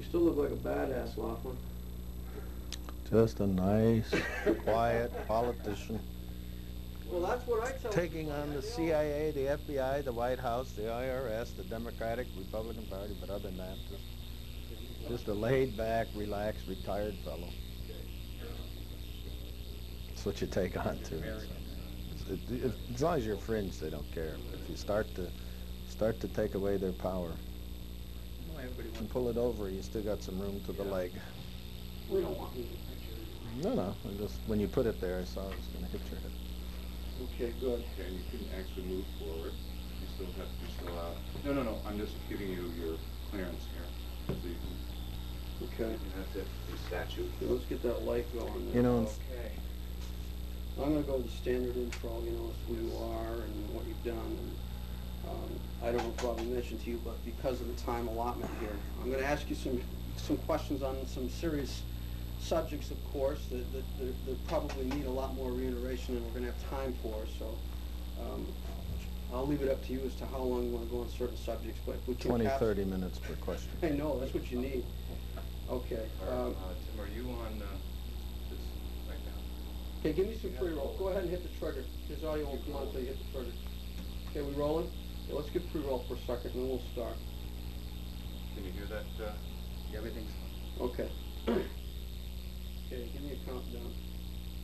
still look like a badass, Laughlin. Just a nice, quiet politician. Well, that's what I tell Taking on the CIA, the FBI, the White House, the IRS, the Democratic, Republican Party, but other than that, just a laid-back, relaxed, retired fellow. That's what you take on to. As long as you're fringe, they don't care. But if you start to take away their power and pull it over, you still got some room to the leg. We don't want you. No. Just when you put it there, I saw it was going to hit your head. Okay, good. Okay, and you can actually move forward. You still have to be still out. No. I'm just giving you your clearance here. So you can. Okay. That's it. The statute. Okay, let's get that light going. Then. You know, Okay. I'm going to go with the standard intro. You know, who you are and what you've done. And, I don't know if Robbie mentioned to you, but because of the time allotment here, I'm going to ask you some questions on some serious subjects, of course, that probably need a lot more reiteration than we're going to have time for. So I'll leave it up to you as to how long you want to go on certain subjects. But if we can 20-30 minutes per question. I know, that's what you need. Okay. Tim, are you on this right now? Okay, give me some pre-roll. Go ahead and hit the trigger. His audio won't come on until you hit the trigger. Okay, we rolling? Okay, let's get pre-roll for a second, and then we'll start. Can you hear that? Everything's Okay. Okay, give me a countdown.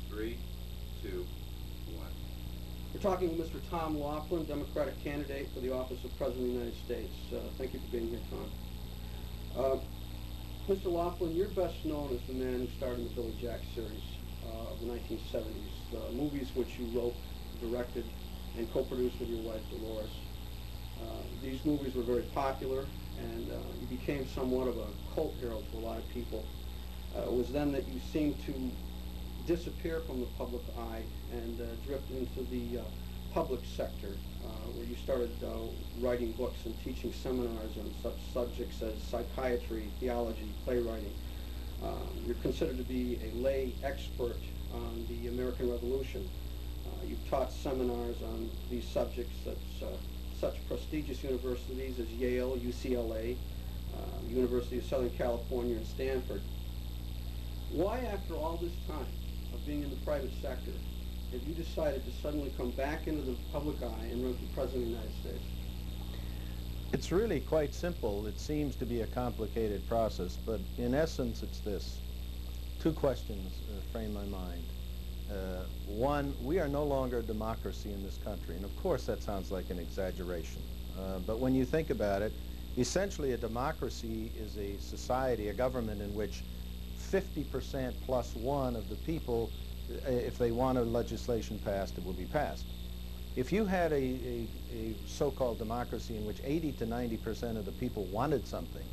3, 2, 1. We're talking with Mr. Tom Laughlin, Democratic candidate for the office of President of the United States. Thank you for being here, Tom. Mr. Laughlin, you're best known as the man who starred in the Billy Jack series of the 1970s, movies which you wrote, directed, and co-produced with your wife, Dolores. These movies were very popular, and you became somewhat of a cult hero to a lot of people. It was then that you seemed to disappear from the public eye and drift into the public sector, where you started writing books and teaching seminars on such subjects as psychiatry, theology, playwriting. You're considered to be a lay expert on the American Revolution. You've taught seminars on these subjects at such prestigious universities as Yale, UCLA, University of Southern California, and Stanford. Why, after all this time of being in the private sector, have you decided to suddenly come back into the public eye and run for President of the United States? It's really quite simple. It seems to be a complicated process, but in essence it's this. Two questions frame my mind. One, we are no longer a democracy in this country, and of course that sounds like an exaggeration. But when you think about it, essentially a democracy is a society, a government in which 50% plus one of the people, if they want a legislation passed, it will be passed. If you had a so-called democracy in which 80 to 90% of the people wanted something,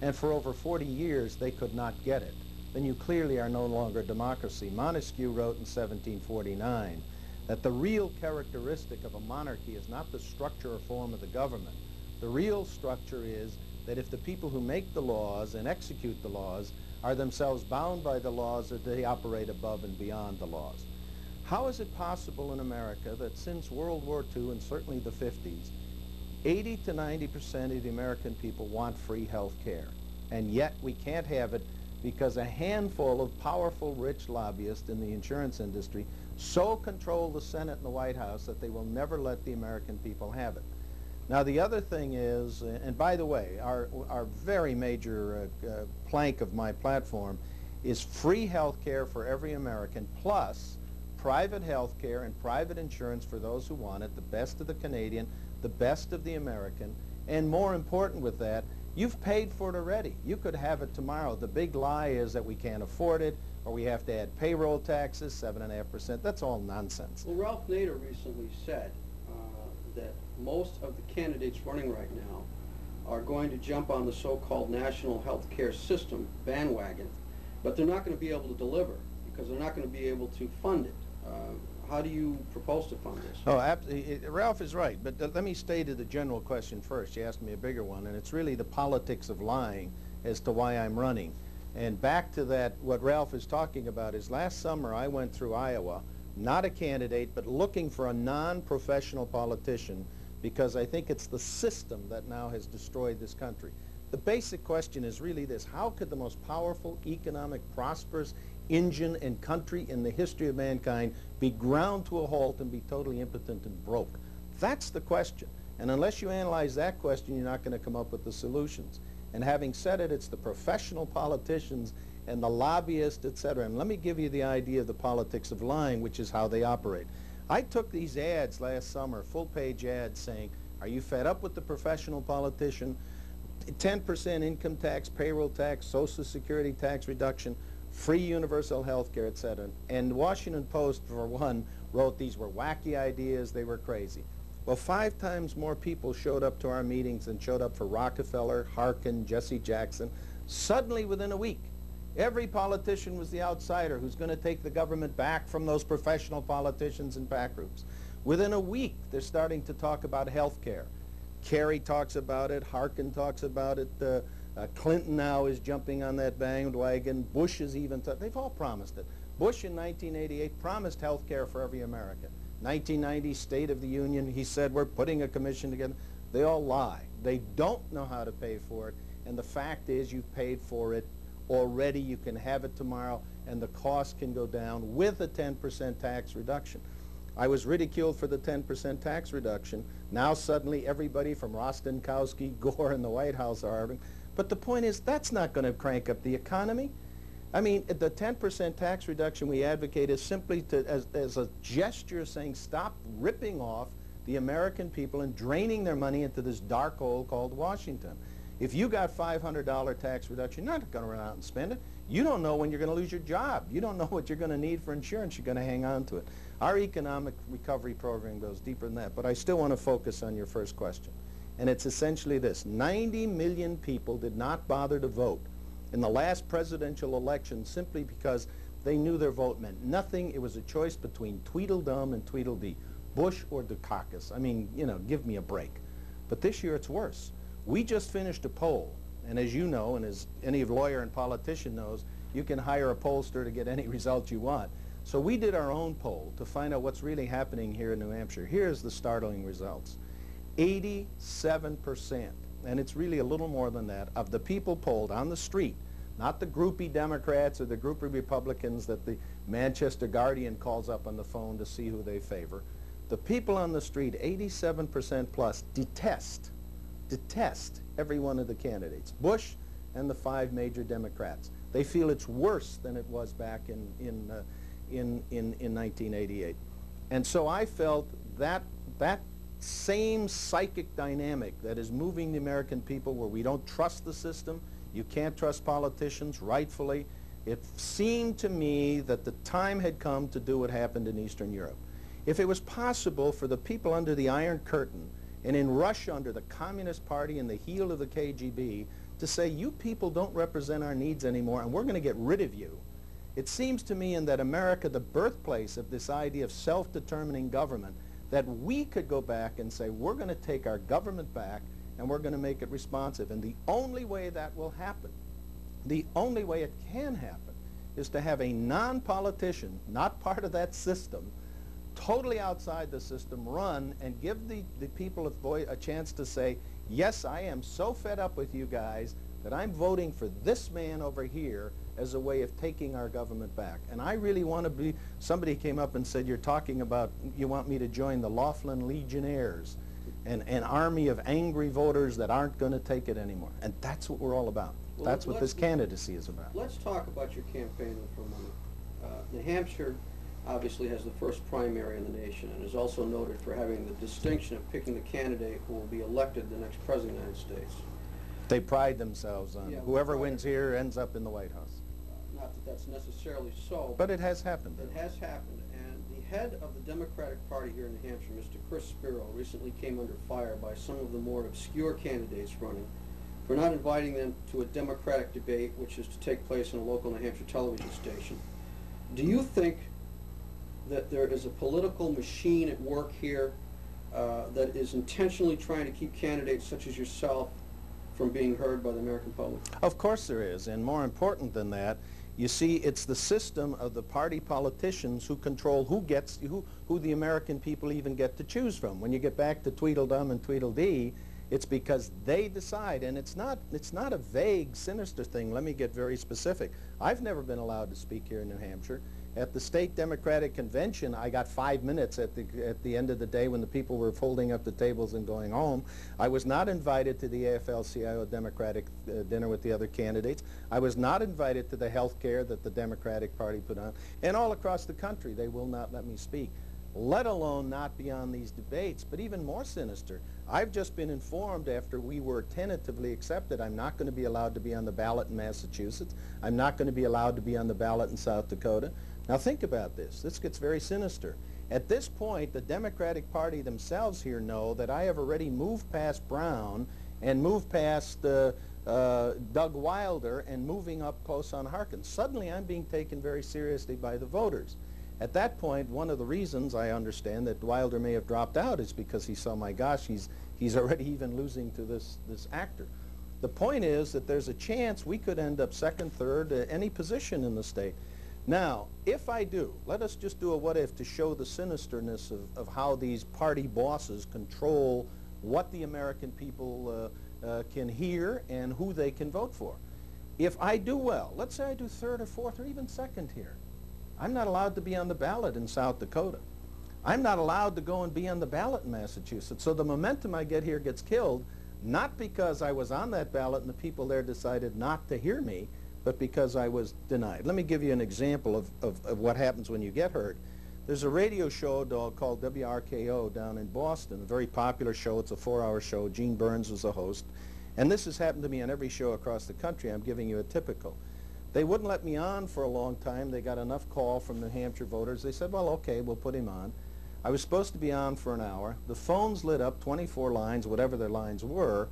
and for over 40 years they could not get it, then you clearly are no longer a democracy. Montesquieu wrote in 1749 that the real characteristic of a monarchy is not the structure or form of the government. The real structure is that if the people who make the laws and execute the laws are themselves bound by the laws, that they operate above and beyond the laws. How is it possible in America that since World War II and certainly the 50s, 80 to 90% of the American people want free health care, and yet we can't have it because a handful of powerful, rich lobbyists in the insurance industry so control the Senate and the White House that they will never let the American people have it. Now the other thing is, and by the way, our very major plank of my platform is free health care for every American, plus private health care and private insurance for those who want it, the best of the Canadian, the best of the American, and more important with that, you've paid for it already. You could have it tomorrow. The big lie is that we can't afford it, or we have to add payroll taxes, 7.5%. That's all nonsense. Well, Ralph Nader recently said that most of the candidates running right now are going to jump on the so-called national health care system bandwagon, but they're not going to be able to deliver because they're not going to be able to fund it. How do you propose to fund this? Oh, Ralph is right, but let me stay to the general question first. You asked me a bigger one, and it's really the politics of lying as to why I'm running. And back to that, what Ralph is talking about is last summer I went through Iowa, not a candidate, but looking for a non-professional politician, because I think it's the system that now has destroyed this country. The basic question is really this: how could the most powerful, economic, prosperous engine and country in the history of mankind be ground to a halt and be totally impotent and broke? That's the question. And unless you analyze that question, you're not going to come up with the solutions. And having said it, it's the professional politicians and the lobbyists, etc. And let me give you the idea of the politics of lying, which is how they operate. I took these ads last summer, full-page ads saying, are you fed up with the professional politician? 10% income tax, payroll tax, Social Security tax reduction, free universal health care, etc. And the Washington Post, for one, wrote these were wacky ideas, they were crazy. Well, 5 times more people showed up to our meetings than showed up for Rockefeller, Harkin, Jesse Jackson. Suddenly, within a week, every politician was the outsider who's going to take the government back from those professional politicians and PAC groups. Within a week, they're starting to talk about health care. Kerry talks about it, Harkin talks about it, Clinton now is jumping on that bandwagon, Bush is even, they've all promised it. Bush in 1988 promised health care for every American. 1990 State of the Union, he said we're putting a commission together. They all lie. They don't know how to pay for it, and the fact is you've paid for it already, you can have it tomorrow, and the cost can go down with a 10% tax reduction. I was ridiculed for the 10% tax reduction. Now suddenly everybody from Rostenkowski, Gore, and the White House are arguing. But the point is, that's not going to crank up the economy. I mean, the 10% tax reduction we advocate is simply as a gesture saying stop ripping off the American people and draining their money into this dark hole called Washington. If you got $500 tax reduction, you're not going to run out and spend it. You don't know when you're going to lose your job. You don't know what you're going to need for insurance. You're going to hang on to it. Our economic recovery program goes deeper than that, but I still want to focus on your first question. And it's essentially this: 90 million people did not bother to vote in the last presidential election simply because they knew their vote meant nothing. It was a choice between Tweedledum and Tweedledee, Bush or Dukakis. I mean, you know, give me a break. But this year it's worse. We just finished a poll, and as you know, and as any lawyer and politician knows, you can hire a pollster to get any result you want. So we did our own poll to find out what's really happening here in New Hampshire. Here's the startling results. 87%, and it's really a little more than that, of the people polled on the street, not the groupie Democrats or the groupie Republicans that the Manchester Guardian calls up on the phone to see who they favor. The people on the street, 87% plus, detest every one of the candidates, Bush and the 5 major Democrats. They feel it's worse than it was back in 1988. And so I felt that same psychic dynamic that is moving the American people, where we don't trust the system, you can't trust politicians, rightfully, it seemed to me that the time had come to do what happened in Eastern Europe. If it was possible for the people under the Iron Curtain and in Russia under the Communist Party and the heel of the KGB to say, you people don't represent our needs anymore and we're going to get rid of you, it seems to me in that America, the birthplace of this idea of self-determining government, that we could go back and say, we're going to take our government back and we're going to make it responsive. And the only way that will happen, the only way it can happen, is to have a non-politician, not part of that system, totally outside the system, run and give the people a chance to say, yes, I am so fed up with you guys that I'm voting for this man over here as a way of taking our government back. And I really want to be, somebody came up and said, you're talking about, you want me to join the Laughlin Legionnaires, an army of angry voters that aren't going to take it anymore. And that's what we're all about. Well, that's what this candidacy is about. Let's talk about your campaign for a moment. New Hampshire obviously has the first primary in the nation and is also noted for having the distinction of picking the candidate who will be elected the next president of the United States. They pride themselves on whoever wins here ends up in the White House. Not that that's necessarily so. But it has happened. It has happened, and the head of the Democratic Party here in New Hampshire, Mr. Chris Spiro, recently came under fire by some of the more obscure candidates running for not inviting them to a Democratic debate, which is to take place in a local New Hampshire television station. Do you think that there is a political machine at work here that is intentionally trying to keep candidates such as yourself from being heard by the American public? Of course there is, and more important than that, you see, it's the system of the party politicians who control who the American people even get to choose from. When you get back to Tweedledum and Tweedledee, It's because they decide, and it's not a vague, sinister thing. Let me get very specific. I've never been allowed to speak here in New Hampshire. At the state Democratic Convention, I got 5 minutes at the end of the day when the people were folding up the tables and going home. I was not invited to the AFL-CIO Democratic dinner with the other candidates. I was not invited to the health care that the Democratic Party put on. And all across the country, they will not let me speak, let alone not be on these debates. But even more sinister, I've just been informed after we were tentatively accepted, I'm not going to be allowed to be on the ballot in Massachusetts. I'm not going to be allowed to be on the ballot in South Dakota. Now think about this. This gets very sinister. At this point, the Democratic Party themselves here know that I have already moved past Brown and moved past Doug Wilder and moving up close on Harkins. Suddenly I'm being taken very seriously by the voters. At that point, one of the reasons I understand that Wilder may have dropped out is because he saw, my gosh, he's already even losing to this actor. The point is that there's a chance we could end up second, third, any position in the state. Now, if I do, let us just do a what if to show the sinisterness of how these party bosses control what the American people can hear and who they can vote for. If I do well, let's say I do third or fourth or even second here, I'm not allowed to be on the ballot in South Dakota. I'm not allowed to go and be on the ballot in Massachusetts. So the momentum I get here gets killed, not because I was on that ballot and the people there decided not to hear me, but because I was denied. Let me give you an example of what happens when you get heard. There's a radio show called WRKO down in Boston, a very popular show. It's a 4-hour show. Gene Burns was the host. And this has happened to me on every show across the country. I'm giving you a typical. They wouldn't let me on for a long time. They got enough call from New Hampshire voters. They said, well, okay, we'll put him on. I was supposed to be on for an hour. The phones lit up, 24 lines, whatever their lines were.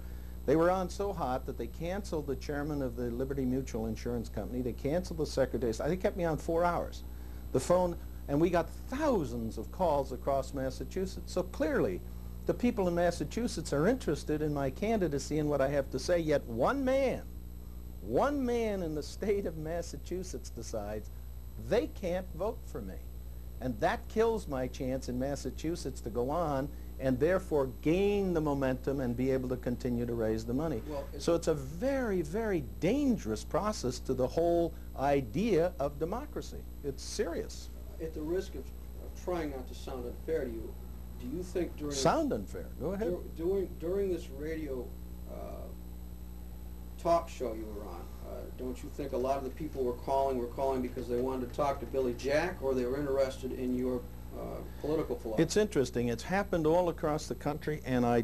They were on so hot that they canceled the chairman of the Liberty Mutual Insurance Company. They canceled the secretary. They kept me on 4 hours. The phone, and we got thousands of calls across Massachusetts. So clearly, the people in Massachusetts are interested in my candidacy and what I have to say, yet one man in the state of Massachusetts decides they can't vote for me. And that kills my chance in Massachusetts to go on and therefore gain the momentum and be able to continue to raise the money. Well, so it's a very, very dangerous process to the whole idea of democracy. It's serious. At the risk of trying not to sound unfair to you, do you think during... Sound unfair. Go ahead. During this radio talk show you were on, don't you think a lot of the people were calling because they wanted to talk to Billy Jack, or they were interested in your political philosophy? It's interesting. It's happened all across the country, and I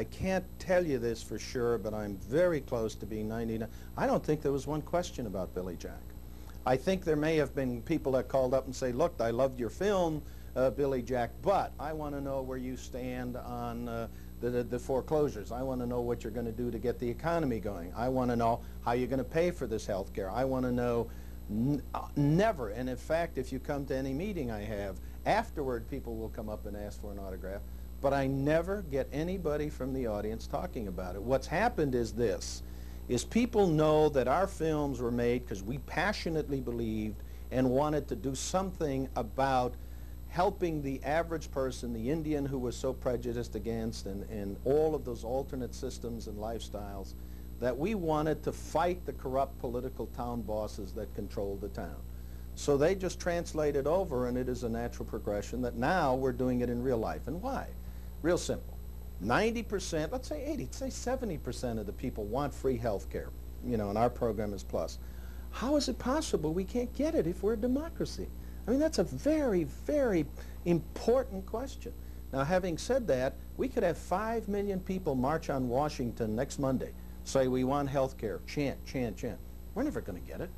can't tell you this for sure, but I'm very close to being 99. I don't think there was one question about Billy Jack. I think there may have been people that called up and say, look, I loved your film, Billy Jack, but I want to know where you stand on the foreclosures. I want to know what you're going to do to get the economy going. I want to know how you're going to pay for this health care. I want to know never, and in fact, if you come to any meeting I have, afterward people will come up and ask for an autograph, but I never get anybody from the audience talking about it. What's happened is this, is people know that our films were made because we passionately believed and wanted to do something about helping the average person, the Indian who was so prejudiced against, and all of those alternate systems and lifestyles, that we wanted to fight the corrupt political town bosses that controlled the town. So they just translated over, and it is a natural progression that now we're doing it in real life. And why? Real simple. 90%, let's say 80, let's say 70% of the people want free health care, you know, and our program is plus. How is it possible we can't get it if we're a democracy? I mean, that's a very, very important question. Now, having said that, we could have 5 million people march on Washington next Monday, say we want health care, chant, chant, chant. We're never going to get it.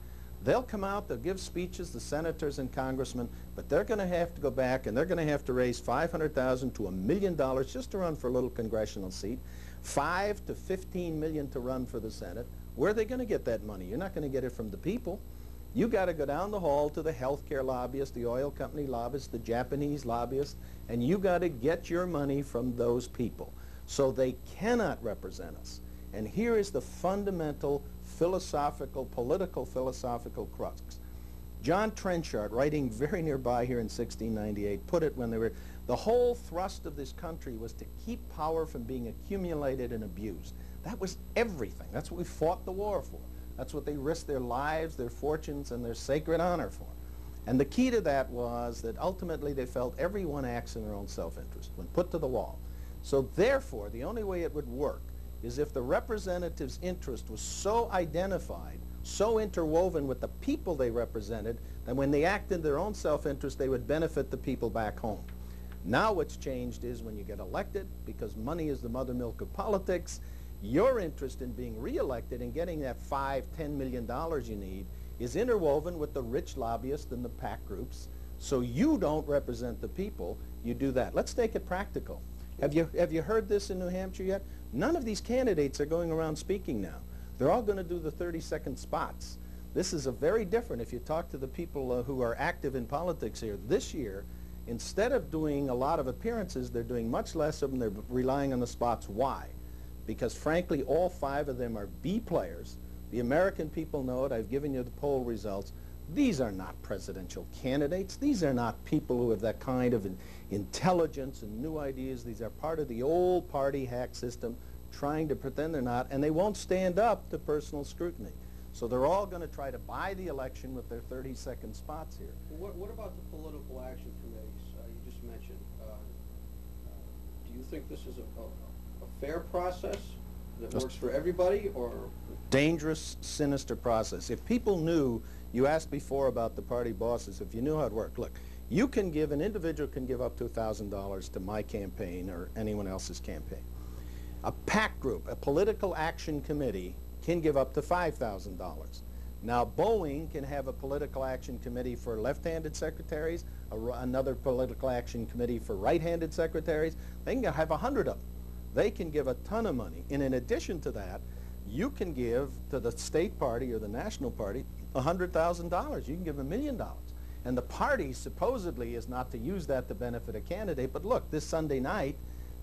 They'll come out, they'll give speeches, the senators and congressmen, but they're going to have to go back and they're going to have to raise $500,000 to $1 million just to run for a little congressional seat, $5 to $15 million to run for the Senate. Where are they going to get that money? You're not going to get it from the people. You got to go down the hall to the healthcare lobbyists, the oil company lobbyists, the Japanese lobbyists, and you got to get your money from those people. So they cannot represent us. And here is the fundamental philosophical, political philosophical crux. John Trenchard, writing very nearby here in 1698, put it when they were, the whole thrust of this country was to keep power from being accumulated and abused. That was everything. That's what we fought the war for. That's what they risked their lives, their fortunes, and their sacred honor for. And the key to that was that ultimately they felt everyone acts in their own self-interest when put to the wall. So therefore, the only way it would work is if the representative's interest was so identified, so interwoven with the people they represented, that when they acted in their own self-interest, they would benefit the people back home. Now what's changed is when you get elected, because money is the mother milk of politics, your interest in being reelected and getting that $5–10 million you need is interwoven with the rich lobbyists and the PAC groups. So you don't represent the people, you do that. Let's take it practical. Have you heard this in New Hampshire yet? None of these candidates are going around speaking now. They're all going to do the 30-second spots. This is a very different, if you talk to the people who are active in politics here, this year, instead of doing a lot of appearances, they're doing much less of them. They're relying on the spots. Why? Because frankly, all 5 of them are B players. The American people know it. I've given you the poll results. These are not presidential candidates. These are not people who have that kind of intelligence and new ideas. These are part of the old party hack system trying to pretend they're not, and they won't stand up to personal scrutiny. So they're all going to try to buy the election with their 30-second spots here. What about the political action committees you just mentioned? Do you think this is a fair process that works for everybody, or? Dangerous, sinister process. If people knew, you asked before about the party bosses, if you knew how it worked, look, you can give, an individual can give up to $1,000 to my campaign or anyone else's campaign. A PAC group, a political action committee, can give up to $5,000. Now Boeing can have a political action committee for left-handed secretaries, another political action committee for right-handed secretaries. They can have 100 of them. They can give a ton of money. And in addition to that, you can give to the state party or the national party $100,000. You can give $1 million. And the party supposedly is not to use that to benefit a candidate. But look, this Sunday night,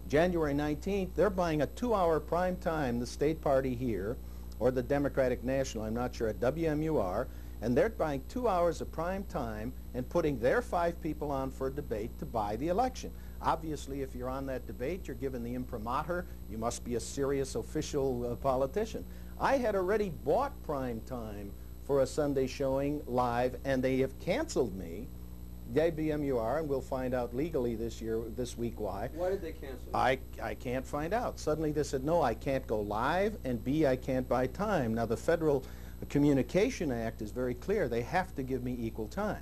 January 19th, they're buying a 2-hour prime time, the state party here, or the Democratic National, I'm not sure, at WMUR, and they're buying 2 hours of prime time and putting their 5 people on for a debate to buy the election. Obviously, if you're on that debate, you're given the imprimatur. You must be a serious official politician. I had already bought prime time for a Sunday showing live, and they have canceled me, WMUR, and we'll find out legally this week why. Why did they cancel? I can't find out. Suddenly they said, no, I can't go live, and B, I can't buy time. Now the Federal Communication Act is very clear. They have to give me equal time.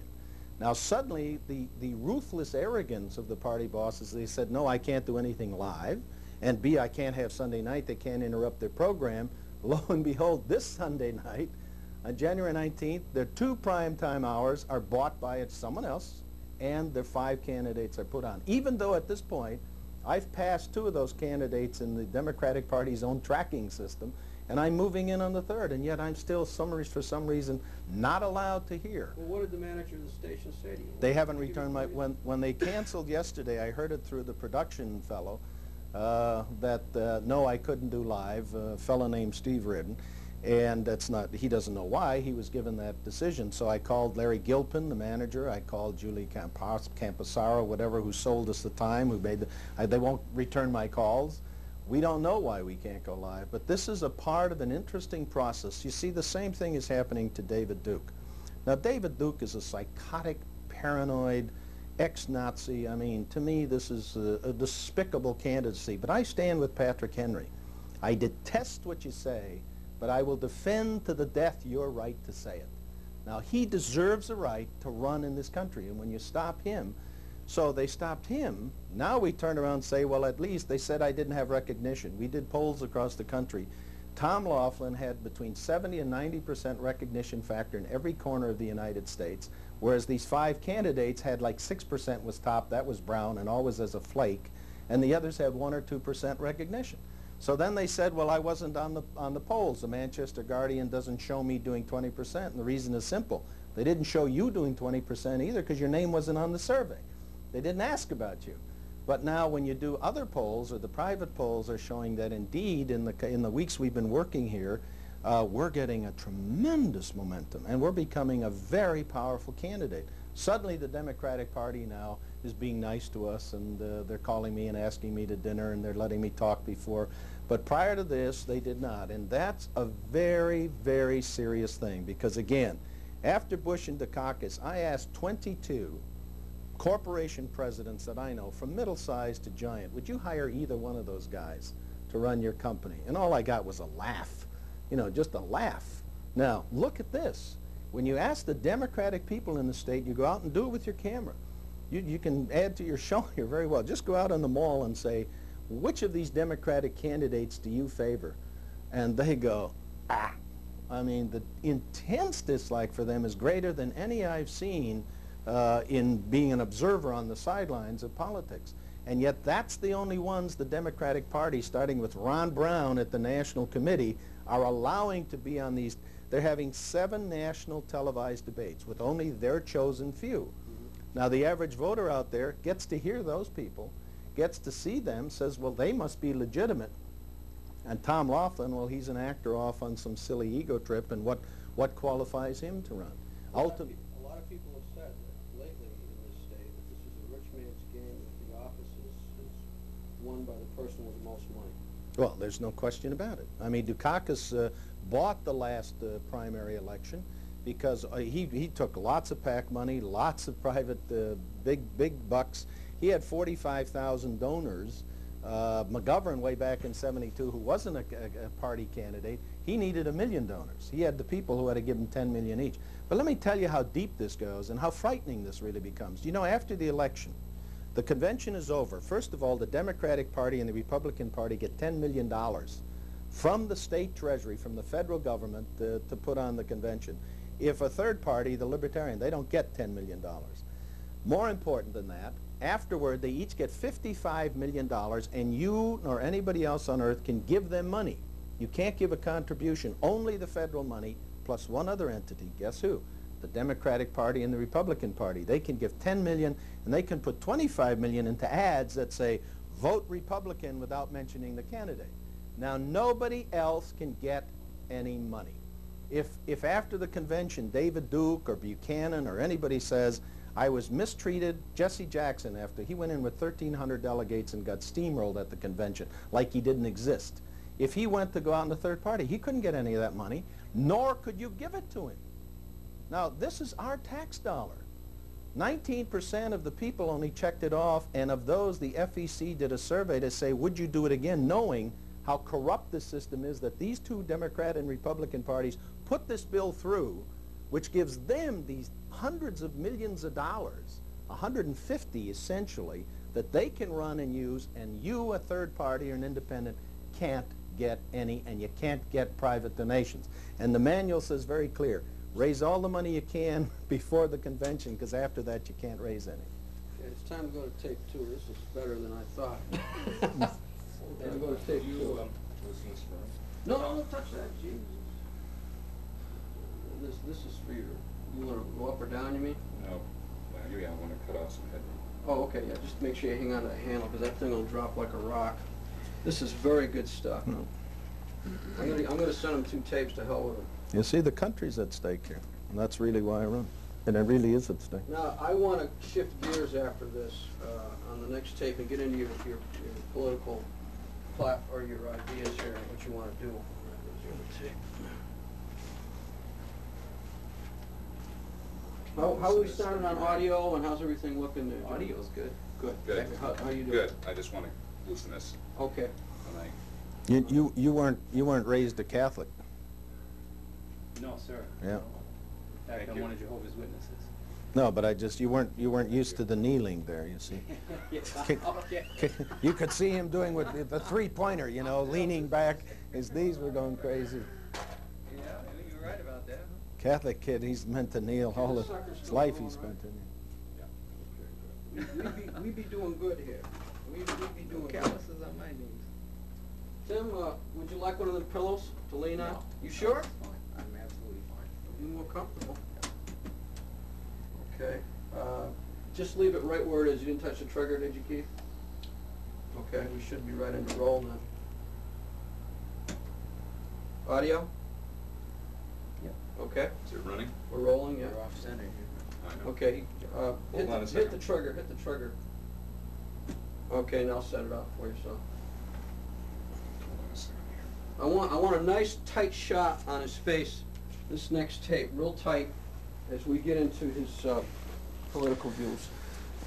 Now suddenly the ruthless arrogance of the party bosses, they said, no, I can't do anything live, and B, I can't have Sunday night. They can't interrupt their program. Lo and behold, this Sunday night, on January 19th, their 2 primetime hours are bought by someone else, and their 5 candidates are put on. Even though at this point, I've passed 2 of those candidates in the Democratic Party's own tracking system, and I'm moving in on the 3rd, and yet I'm still, for some reason, not allowed to hear. Well, what did the manager of the station say to you? They haven't returned my, when they canceled yesterday, I heard it through the production fellow, that no, I couldn't do live, a fellow named Steve Ridden. And that's not, he doesn't know why, he was given that decision. So I called Larry Gilpin, the manager, I called Julie Campasaro, whatever, who sold us the time, who made they won't return my calls. We don't know why we can't go live, but this is a part of an interesting process. You see, the same thing is happening to David Duke. Now David Duke is a psychotic, paranoid, ex-Nazi. I mean, to me this is a despicable candidacy, but I stand with Patrick Henry. I detest what you say, but I will defend to the death your right to say it. Now, he deserves a right to run in this country, and when you stop him, so they stopped him, now we turn around and say, well, at least they said I didn't have recognition. We did polls across the country. Tom Laughlin had between 70 and 90% recognition factor in every corner of the United States, whereas these 5 candidates had like 6% was top, that was Brown, and always as a flake, and the others had 1 or 2% recognition. So then they said, well, I wasn't on the polls. The Manchester Guardian doesn't show me doing 20%, and the reason is simple. They didn't show you doing 20% either because your name wasn't on the survey. They didn't ask about you. But now when you do other polls, or the private polls are showing that indeed in the weeks we've been working here, we're getting a tremendous momentum, and we're becoming a very powerful candidate. Suddenly the Democratic Party now is being nice to us, and they're calling me and asking me to dinner, and they're letting me talk before. But prior to this, they did not. And that's a very, very serious thing, because again, after Bush and Dukakis, I asked 22 corporation presidents that I know, from middle-sized to giant, would you hire either one of those guys to run your company? And all I got was a laugh, you know, just a laugh. Now, look at this. When you ask the Democratic people in the state, you go out and do it with your camera. You can add to your show here very well. Just go out on the mall and say, which of these Democratic candidates do you favor? And they go, ah. I mean, the intense dislike for them is greater than any I've seen in being an observer on the sidelines of politics. And yet that's the only ones the Democratic Party, starting with Ron Brown at the National Committee, are allowing to be on these. They're having 7 national televised debates with only their chosen few. Now the average voter out there gets to hear those people, gets to see them, says, well, they must be legitimate. And Tom Laughlin, well, he's an actor off on some silly ego trip, and what qualifies him to run? A lot of people have said that lately in this state that this is a rich man's game, that the office is won by the person with the most money. Well, there's no question about it. I mean, Dukakis bought the last primary election because he took lots of PAC money, lots of private big bucks. He had 45,000 donors. McGovern, way back in '72, who wasn't a party candidate, he needed 1 million donors. He had the people who had to give him 10 million each. But let me tell you how deep this goes and how frightening this really becomes. You know, after the election, the convention is over. First of all, the Democratic Party and the Republican Party get $10 million from the state treasury, from the federal government, to put on the convention. If a third party, the Libertarian, they don't get $10 million. More important than that, afterward, they each get $55 million, and you nor anybody else on earth can give them money. You can't give a contribution, only the federal money, plus one other entity. Guess who? The Democratic Party and the Republican Party. They can give 10 million, and they can put 25 million into ads that say, vote Republican, without mentioning the candidate. Now, nobody else can get any money. If after the convention, David Duke or Buchanan or anybody says, I was mistreated, Jesse Jackson, after he went in with 1,300 delegates and got steamrolled at the convention like he didn't exist. If he went to go out in the third party, he couldn't get any of that money, nor could you give it to him. Now, this is our tax dollar. 19% of the people only checked it off, and of those, the FEC did a survey to say, would you do it again, knowing how corrupt this system is, that these two Democrat and Republican parties put this bill through, which gives them these hundreds of millions of dollars, 150 essentially, that they can run and use, and you, a third party or an independent, can't get any, and you can't get private donations. And the manual says very clear, raise all the money you can before the convention, because after that you can't raise any. Okay, it's time to go to tape 2. This is better than I thought. Time to go to tape 2. No, don't touch that, Jesus. This is for your, you want to go up or down, you mean? No, yeah, I want to cut off some headroom. Oh, okay, yeah, just make sure you hang on to the handle, because that thing will drop like a rock. This is very good stuff. No. I'm gonna send them 2 tapes, to hell with them. You see, the country's at stake here, and that's really why I run. And it really is at stake. Now, I want to shift gears after this on the next tape and get into your political plot or your ideas here and what you want to do. How are we starting on audio, and how's everything looking there? Audio's good. Good. Good. How you doing? Good. I just want to loosen this. Okay. And You weren't raised a Catholic. No, sir. Yeah. No. In fact, Thank I'm you. one of Jehovah's Witnesses. No, but you weren't used to the kneeling there, you see. Okay. You could see him doing with the three-pointer, you know, leaning back. His knees were going crazy. Yeah, I think you're right about that. Catholic kid, he's meant to kneel all his life. He spent in here. We'd be doing good here. We'd be doing good. Calluses on my knees. Tim, would you like one of the pillows to lean on? No. You sure? That's fine. I'm absolutely fine. Be more comfortable. Okay. Just leave it right where it is. You didn't touch the trigger, did you, Keith? Okay, we should be right into roll now. Audio? Okay, Is it running? we're rolling, yeah. You're off center here. I know. Okay, hit on a the second. trigger, hit the trigger. Okay, now set it up for yourself. Hold on a second here. I want a nice tight shot on his face, this next tape, real tight, as we get into his political views.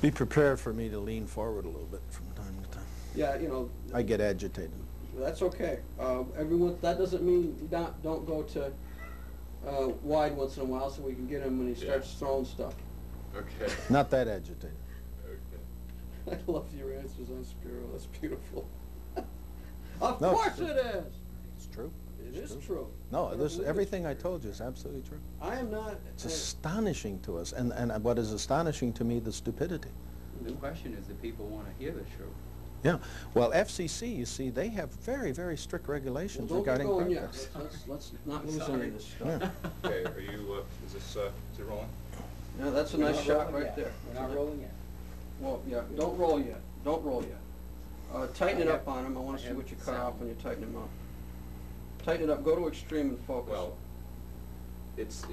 Be prepared for me to lean forward a little bit from time to time. Yeah, you know, I get agitated. that's okay. Everyone, that doesn't mean you don't go to wide once in a while so we can get him when he starts throwing stuff. Okay. Not that agitated. Okay. I love your answers on Spiro. That's beautiful. Of No, course it is. It's true. It It's is true. No, I this believe everything it's I true. told you is absolutely true. I am not. It's astonishing to us, and what is astonishing to me, the stupidity. The question is, if people want to hear the show. Yeah. Well, FCC, you see, they have very, very strict regulations Well, don't get regarding going yet. protests. Let's not lose any Sorry. of this stuff. Yeah. Okay, are you, is it rolling? Yeah, that's a We're nice not shot rolling right yet. there. We're not rolling yet. Well, yeah, don't roll yet. Don't roll yet. Tighten it up on him. I want to see have what you cut sound. off when you tighten him up. Tighten it up. Go to extreme and focus. Well, it's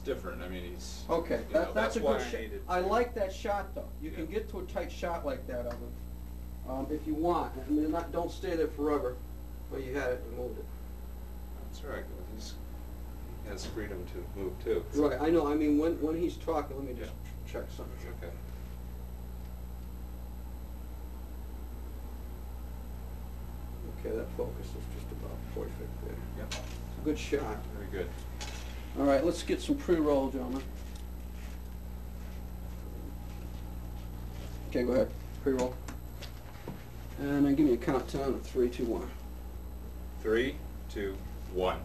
different. I mean, he's. Okay, you know, that's a why good I shot. needed I to- like that shot, though. You can Yeah. get to a tight shot like that of him, if you want. I mean, don't stay there forever. Well, you had it, you moved it. That's all right. He has freedom to move too. Right, I know. I mean, when he's talking, let me just check something. Okay. Okay, that focus is just about perfect there. Yep. It's a good shot. Very good. All right, let's get some pre-roll, gentlemen. Okay, go ahead. Pre-roll. And then give me a countdown of 3, 2, 1. 3, 2, 1.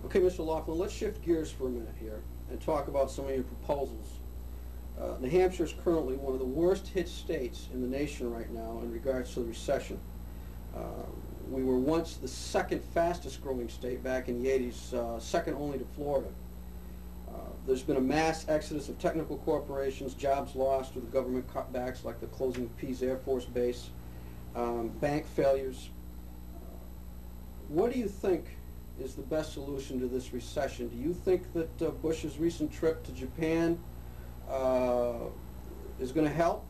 Okay, Mr. Laughlin, let's shift gears for a minute here and talk about some of your proposals. New Hampshire is currently one of the worst hit states in the nation right now in regards to the recession. We were once the second fastest growing state back in the 80s, second only to Florida. There's been a mass exodus of technical corporations, jobs lost through the government cutbacks like the closing of Pease Air Force Base, bank failures. What do you think is the best solution to this recession? Do you think that Bush's recent trip to Japan is going to help?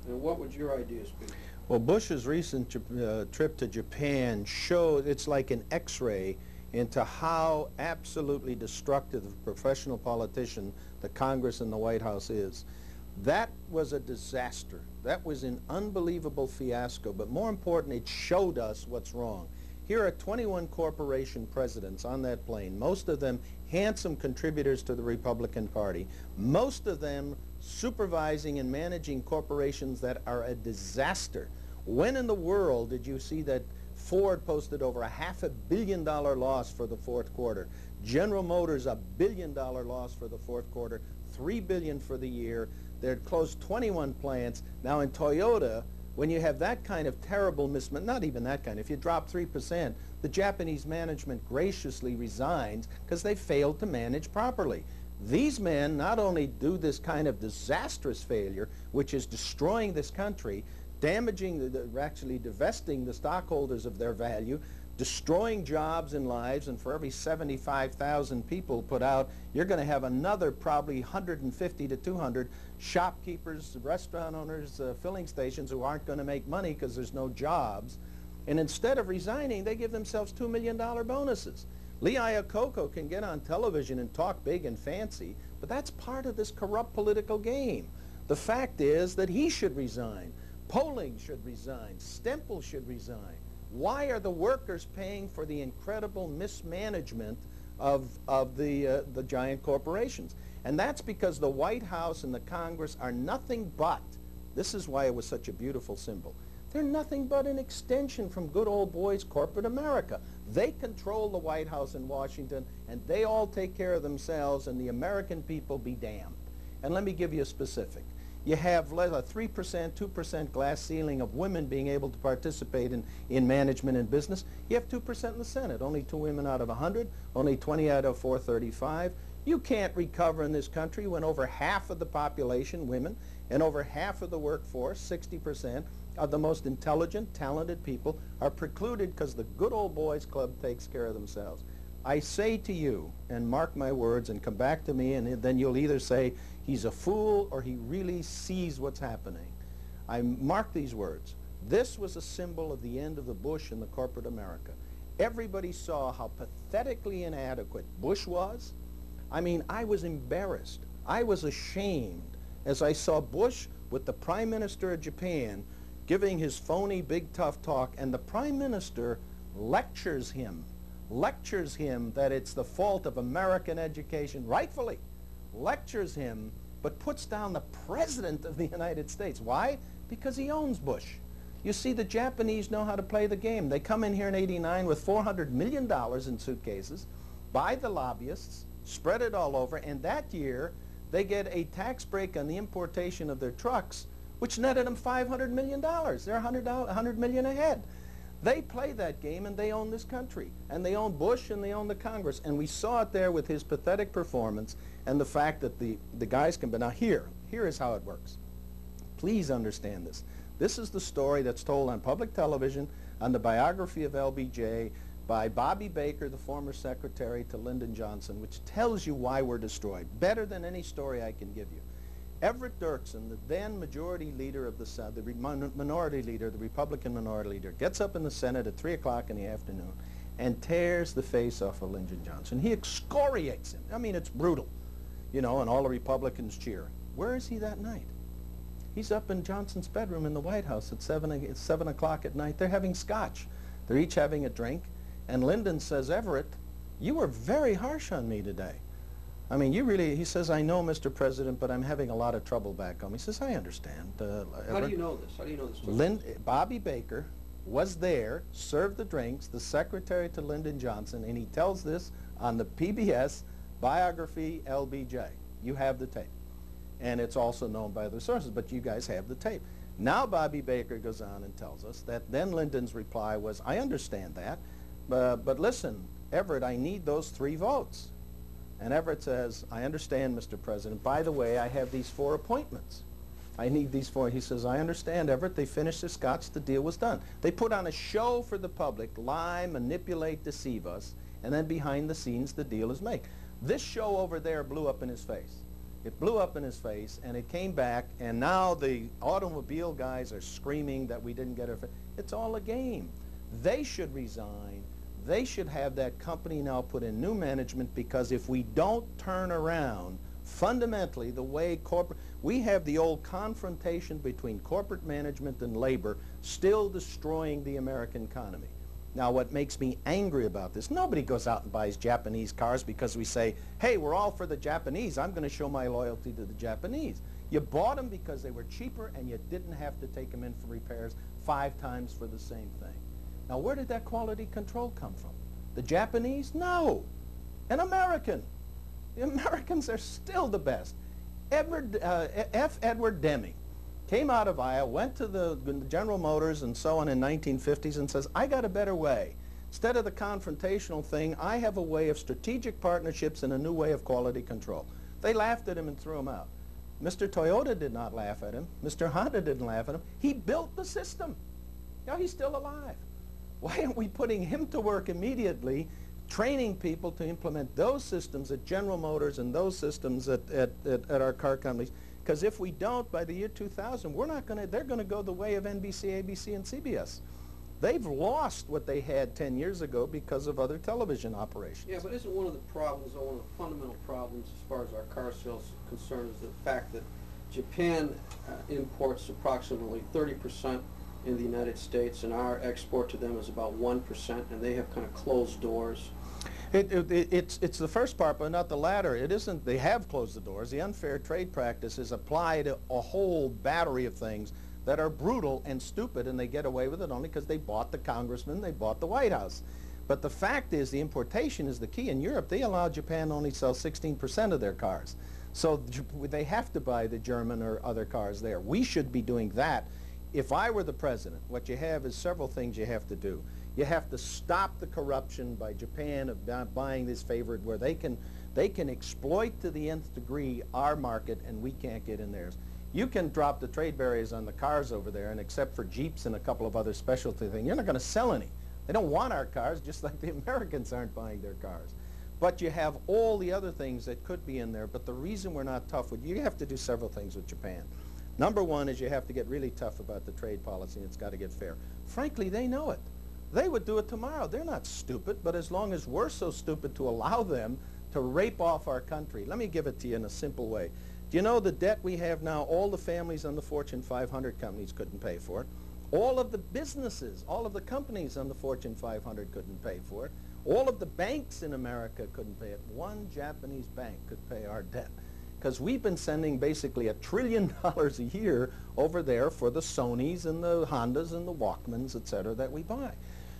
And what would your ideas be? Well, Bush's recent trip to Japan showed, it's like an X-ray into how absolutely destructive a professional politician the Congress and the White House is. That was a disaster. That was an unbelievable fiasco, but more important, it showed us what's wrong. Here are 21 corporation presidents on that plane, most of them handsome contributors to the Republican Party, most of them supervising and managing corporations that are a disaster. When in the world did you see that Ford posted over a $500 million loss for the fourth quarter? General Motors, $1 billion loss for the fourth quarter, $3 billion for the year. They'd closed 21 plants. Now in Toyota, when you have that kind of terrible not even that kind, if you drop 3%, the Japanese management graciously resigns because they failed to manage properly. These men not only do this kind of disastrous failure, which is destroying this country, damaging, actually divesting the stockholders of their value, destroying jobs and lives, and for every 75,000 people put out, you're going to have another probably 150 to 200 shopkeepers, restaurant owners, filling stations who aren't going to make money because there's no jobs. And instead of resigning, they give themselves $2 million bonuses. Lee Iacocca can get on television and talk big and fancy, but that's part of this corrupt political game. The fact is that he should resign. Poling should resign. Stempel should resign. Why are the workers paying for the incredible mismanagement of the giant corporations? And that's because the White House and the Congress are nothing but, this is why it was such a beautiful symbol, they're nothing but an extension from good old boys corporate America. They control the White House in Washington, and they all take care of themselves, and the American people be damned. And let me give you a specific. You have a 3%, 2% glass ceiling of women being able to participate in management and business. You have 2% in the Senate, only 2 women out of 100, only 20 out of 435. You can't recover in this country when over half of the population, women, and over half of the workforce, 60%, of the most intelligent, talented people are precluded because the good old boys club takes care of themselves. I say to you, and mark my words and come back to me, and then you'll either say he's a fool or he really sees what's happening. I mark these words. This was a symbol of the end of the Bush and the corporate America. Everybody saw how pathetically inadequate Bush was. I mean, I was embarrassed. I was ashamed as I saw Bush with the Prime Minister of Japan giving his phony big tough talk, and the Prime Minister lectures him that it's the fault of American education, rightfully, lectures him, but puts down the President of the United States. Why? Because he owns Bush. You see, the Japanese know how to play the game. They come in here in '89 with $400 million in suitcases, buy the lobbyists, spread it all over, and that year they get a tax break on the importation of their trucks, which netted them $500 million. They're $100 million ahead. They play that game, and they own this country. And they own Bush, and they own the Congress. And we saw it there with his pathetic performance and the fact that the guys can be. Now here is how it works. Please understand this. This is the story that's told on public television, on the biography of LBJ, by Bobby Baker, the former secretary to Lyndon Johnson, which tells you why we're destroyed, better than any story I can give you. Everett Dirksen, the then majority leader of the South, the minority leader, the Republican minority leader, gets up in the Senate at 3 o'clock in the afternoon and tears the face off of Lyndon Johnson. He excoriates him. I mean, it's brutal, you know, and all the Republicans cheer. Where is he that night? He's up in Johnson's bedroom in the White House at 7 o'clock at night. They're having scotch. They're each having a drink. And Lyndon says, Everett, you were very harsh on me today. I mean, he says, I know, Mr. President, but I'm having a lot of trouble back home. He says, I understand. How do you know this? How do you know this? Bobby Baker was there, served the drinks, the secretary to Lyndon Johnson, and he tells this on the PBS biography LBJ. You have the tape. And it's also known by other sources, but you guys have the tape. Now Bobby Baker goes on and tells us that then Lyndon's reply was, I understand that, but listen, Everett, I need those 3 votes. And Everett says, I understand, Mr. President. By the way, I have these 4 appointments. I need these 4. He says, I understand, Everett. They finished the scotch. The deal was done. They put on a show for the public, lie, manipulate, deceive us, and then behind the scenes, the deal is made. This show over there blew up in his face. It blew up in his face, and it came back, and now the automobile guys are screaming that we didn't get our... It's all a game. They should resign. They should have that company now put in new management, because if we don't turn around fundamentally the way we have the old confrontation between corporate management and labor still destroying the American economy. Now, what makes me angry about this, nobody goes out and buys Japanese cars because we say, hey, we're all for the Japanese. I'm going to show my loyalty to the Japanese. You bought them because they were cheaper, and you didn't have to take them in for repairs 5 times for the same thing. Now, where did that quality control come from? The Japanese? No. An American. The Americans are still the best. F. Edward Deming came out of Iowa, went to the General Motors and so on in 1950s and says, I got a better way. Instead of the confrontational thing, I have a way of strategic partnerships and a new way of quality control. They laughed at him and threw him out. Mr. Toyota did not laugh at him. Mr. Honda didn't laugh at him. He built the system. Now he's still alive. Why aren't we putting him to work immediately, training people to implement those systems at General Motors and those systems at our car companies? Because if we don't, by the year 2000, they're going to go the way of NBC, ABC, and CBS. They've lost what they had 10 years ago because of other television operations. Yeah, but isn't one of the problems, or one of the fundamental problems as far as our car sales are concerned, is the fact that Japan imports approximately 30% in the United States, and our export to them is about 1%, and they have kind of closed doors. It's the first part, but not the latter. It isn't, they have closed the doors. The unfair trade practices apply to a whole battery of things that are brutal and stupid, and they get away with it only because they bought the congressman, they bought the White House. But the fact is, the importation is the key. In Europe, they allow Japan to only sell 16% of their cars. So they have to buy the German or other cars there. We should be doing that. If I were the president, what you have is several things you have to do. You have to stop the corruption by Japan of buying this favorite, where they can exploit to the nth degree our market, and we can't get in theirs. You can drop the trade barriers on the cars over there, and except for Jeeps and a couple of other specialty things, you're not going to sell any. They don't want our cars, just like the Americans aren't buying their cars. But you have all the other things that could be in there, but the reason we're not tough with, you have to do several things with Japan. Number one is you have to get really tough about the trade policy, and it's got to get fair. Frankly, they know it. They would do it tomorrow. They're not stupid, but as long as we're so stupid to allow them to rape off our country. Let me give it to you in a simple way. Do you know the debt we have now, all the families on the Fortune 500 companies couldn't pay for it. All of the businesses, all of the companies on the Fortune 500 couldn't pay for it. All of the banks in America couldn't pay it. One Japanese bank could pay our debt. Because we've been sending basically $1 trillion a year over there for the Sonys and the Hondas and the Walkmans, et cetera, that we buy.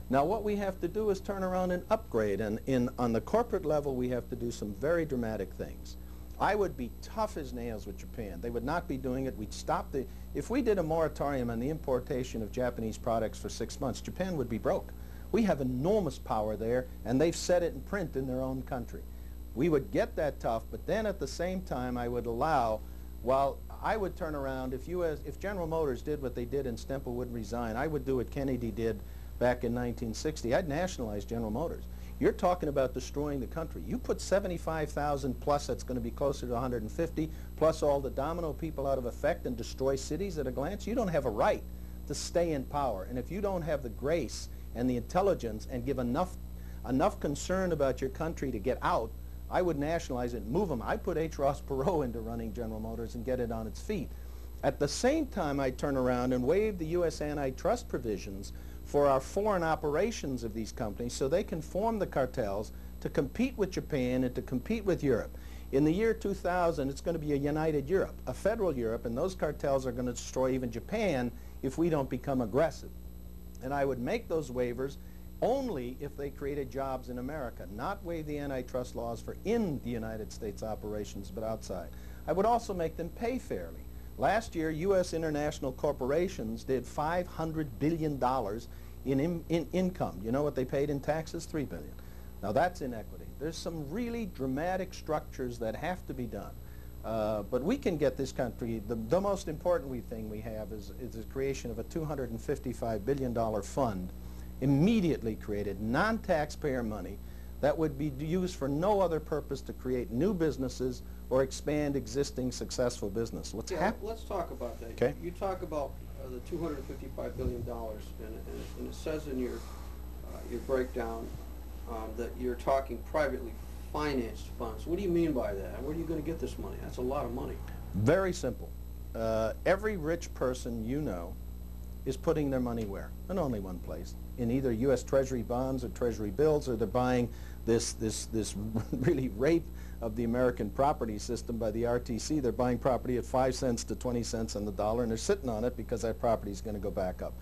Now what we have to do is turn around and upgrade, and on the corporate level we have to do some very dramatic things. I would be tough as nails with Japan. They would not be doing it. We'd stop the, if we did a moratorium on the importation of Japanese products for 6 months, Japan would be broke. We have enormous power there, and they've set it in print in their own country. We would get that tough, but then at the same time I would allow, while I would turn around, if General Motors did what they did and Stempel would resign, I would do what Kennedy did back in 1960. I'd nationalize General Motors. You're talking about destroying the country. You put 75,000 plus, that's going to be closer to 150, plus all the domino people out of effect and destroy cities at a glance. You don't have a right to stay in power. And if you don't have the grace and the intelligence and give enough concern about your country to get out, I would nationalize it and move them. I'd put H. Ross Perot into running General Motors and get it on its feet. At the same time, I'd turn around and waive the U.S. antitrust provisions for our foreign operations of these companies so they can form the cartels to compete with Japan and to compete with Europe. In the year 2000, it's going to be a united Europe, a federal Europe, and those cartels are going to destroy even Japan if we don't become aggressive. And I would make those waivers only if they created jobs in America, not waive the antitrust laws for in the United States operations, but outside. I would also make them pay fairly. Last year, U.S. international corporations did $500 billion in income. You know what they paid in taxes? $3 billion. Now that's inequity. There's some really dramatic structures that have to be done. But we can get this country, the most important thing we have is the creation of a $255 billion fund, immediately created, non-taxpayer money, that would be used for no other purpose to create new businesses or expand existing successful business. What's happening? Let's talk about that. Okay. You talk about the $255 billion, and it says in your breakdown that you're talking privately financed funds. What do you mean by that? Where are you going to get this money? That's a lot of money. Very simple. Every rich person you know is putting their money where? In only one place. In either U.S. Treasury bonds or Treasury bills, or they're buying this really rape of the American property system by the RTC. They're buying property at 5 cents to 20 cents on the dollar, and they're sitting on it because that property is going to go back up.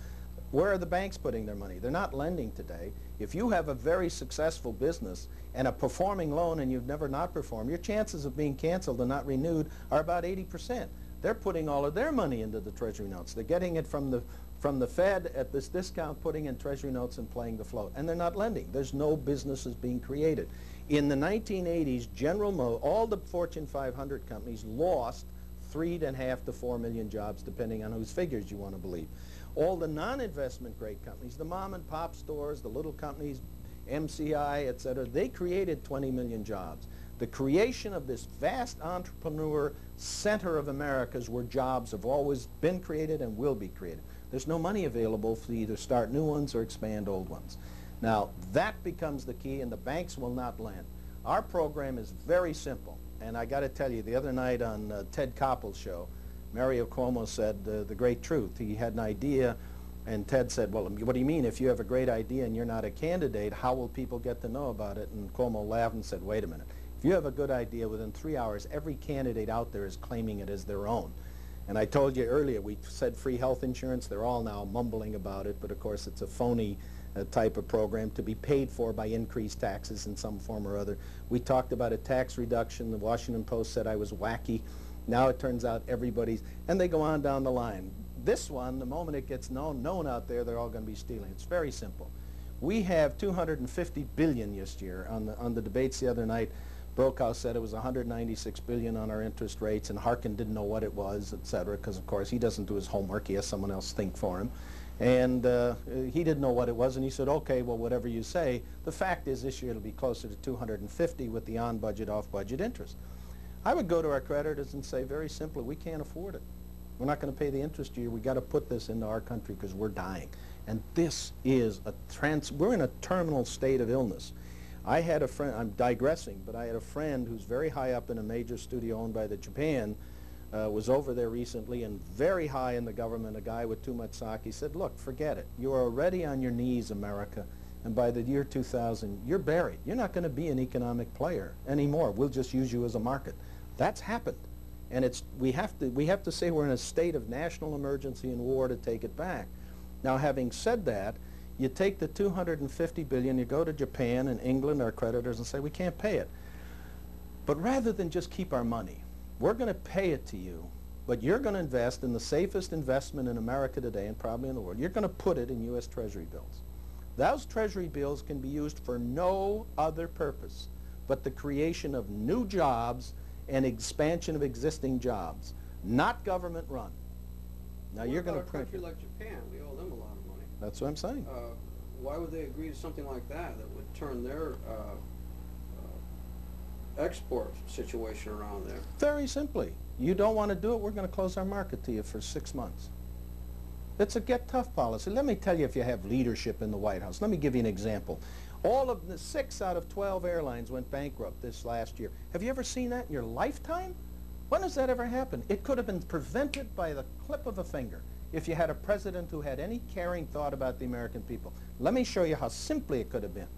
Where are the banks putting their money? They're not lending today. If you have a very successful business and a performing loan and you've never not performed, your chances of being canceled and not renewed are about 80%. They're putting all of their money into the Treasury notes. They're getting it from the Fed at this discount, putting in Treasury notes and playing the float. And they're not lending. There's no businesses being created. In the 1980s, all the Fortune 500 companies lost 3.5 to 4 million jobs, depending on whose figures you want to believe. All the non-investment grade companies, the mom and pop stores, the little companies, MCI, et cetera, they created 20 million jobs. The creation of this vast entrepreneur center of America is where jobs have always been created and will be created. There's no money available to either start new ones or expand old ones. Now, that becomes the key, and the banks will not lend. Our program is very simple, and I got to tell you, the other night on Ted Koppel's show, Mario Cuomo said the great truth. He had an idea, and Ted said, well, what do you mean if you have a great idea and you're not a candidate, how will people get to know about it? And Cuomo laughed and said, wait a minute. If you have a good idea, within 3 hours, every candidate out there is claiming it as their own. And I told you earlier, we said free health insurance. They're all now mumbling about it, but of course it's a phony type of program to be paid for by increased taxes in some form or other. We talked about a tax reduction. The Washington Post said I was wacky. Now it turns out everybody's, and they go on down the line. This one, the moment it gets known out there, they're all going to be stealing. It's very simple. We have $250 billion this year. On the debates the other night, Brokaw said it was $196 billion on our interest rates, and Harkin didn't know what it was, et cetera, because of course he doesn't do his homework. He has someone else think for him. And he didn't know what it was, and he said, okay, well, whatever you say. The fact is this year it'll be closer to 250 with the on-budget, off-budget interest. I would go to our creditors and say very simply, we can't afford it. We're not going to pay the interest year. We got to put this into our country because we're dying. And this is we're in a terminal state of illness. I had a friend, I'm digressing, but I had a friend who's very high up in a major studio owned by the Japan, was over there recently, and very high in the government, a guy with too much stock. He said, look, forget it. You are already on your knees, America, and by the year 2000, you're buried. You're not going to be an economic player anymore. We'll just use you as a market. That's happened. And we have to say we're in a state of national emergency and war to take it back. Now, having said that, you take the $250 billion, you go to Japan and England, our creditors, and say, we can't pay it. But rather than just keep our money, we're going to pay it to you, but you're going to invest in the safest investment in America today and probably in the world. You're going to put it in U.S. Treasury bills. Those Treasury bills can be used for no other purpose but the creation of new jobs and expansion of existing jobs, not government run. Now you're going to print. A country like Japan, we owe them a lot of money. That's what I'm saying. Why would they agree to something like that would turn their export situation around there? Very simply, you don't want to do it, we're going to close our market to you for 6 months. It's a get tough policy. Let me tell you, if you have leadership in the White House, let me give you an example. All of the 6 out of 12 airlines went bankrupt this last year. Have you ever seen that in your lifetime? When has that ever happened? It could have been prevented by the clip of a finger if you had a president who had any caring thought about the American people. Let me show you how simply it could have been.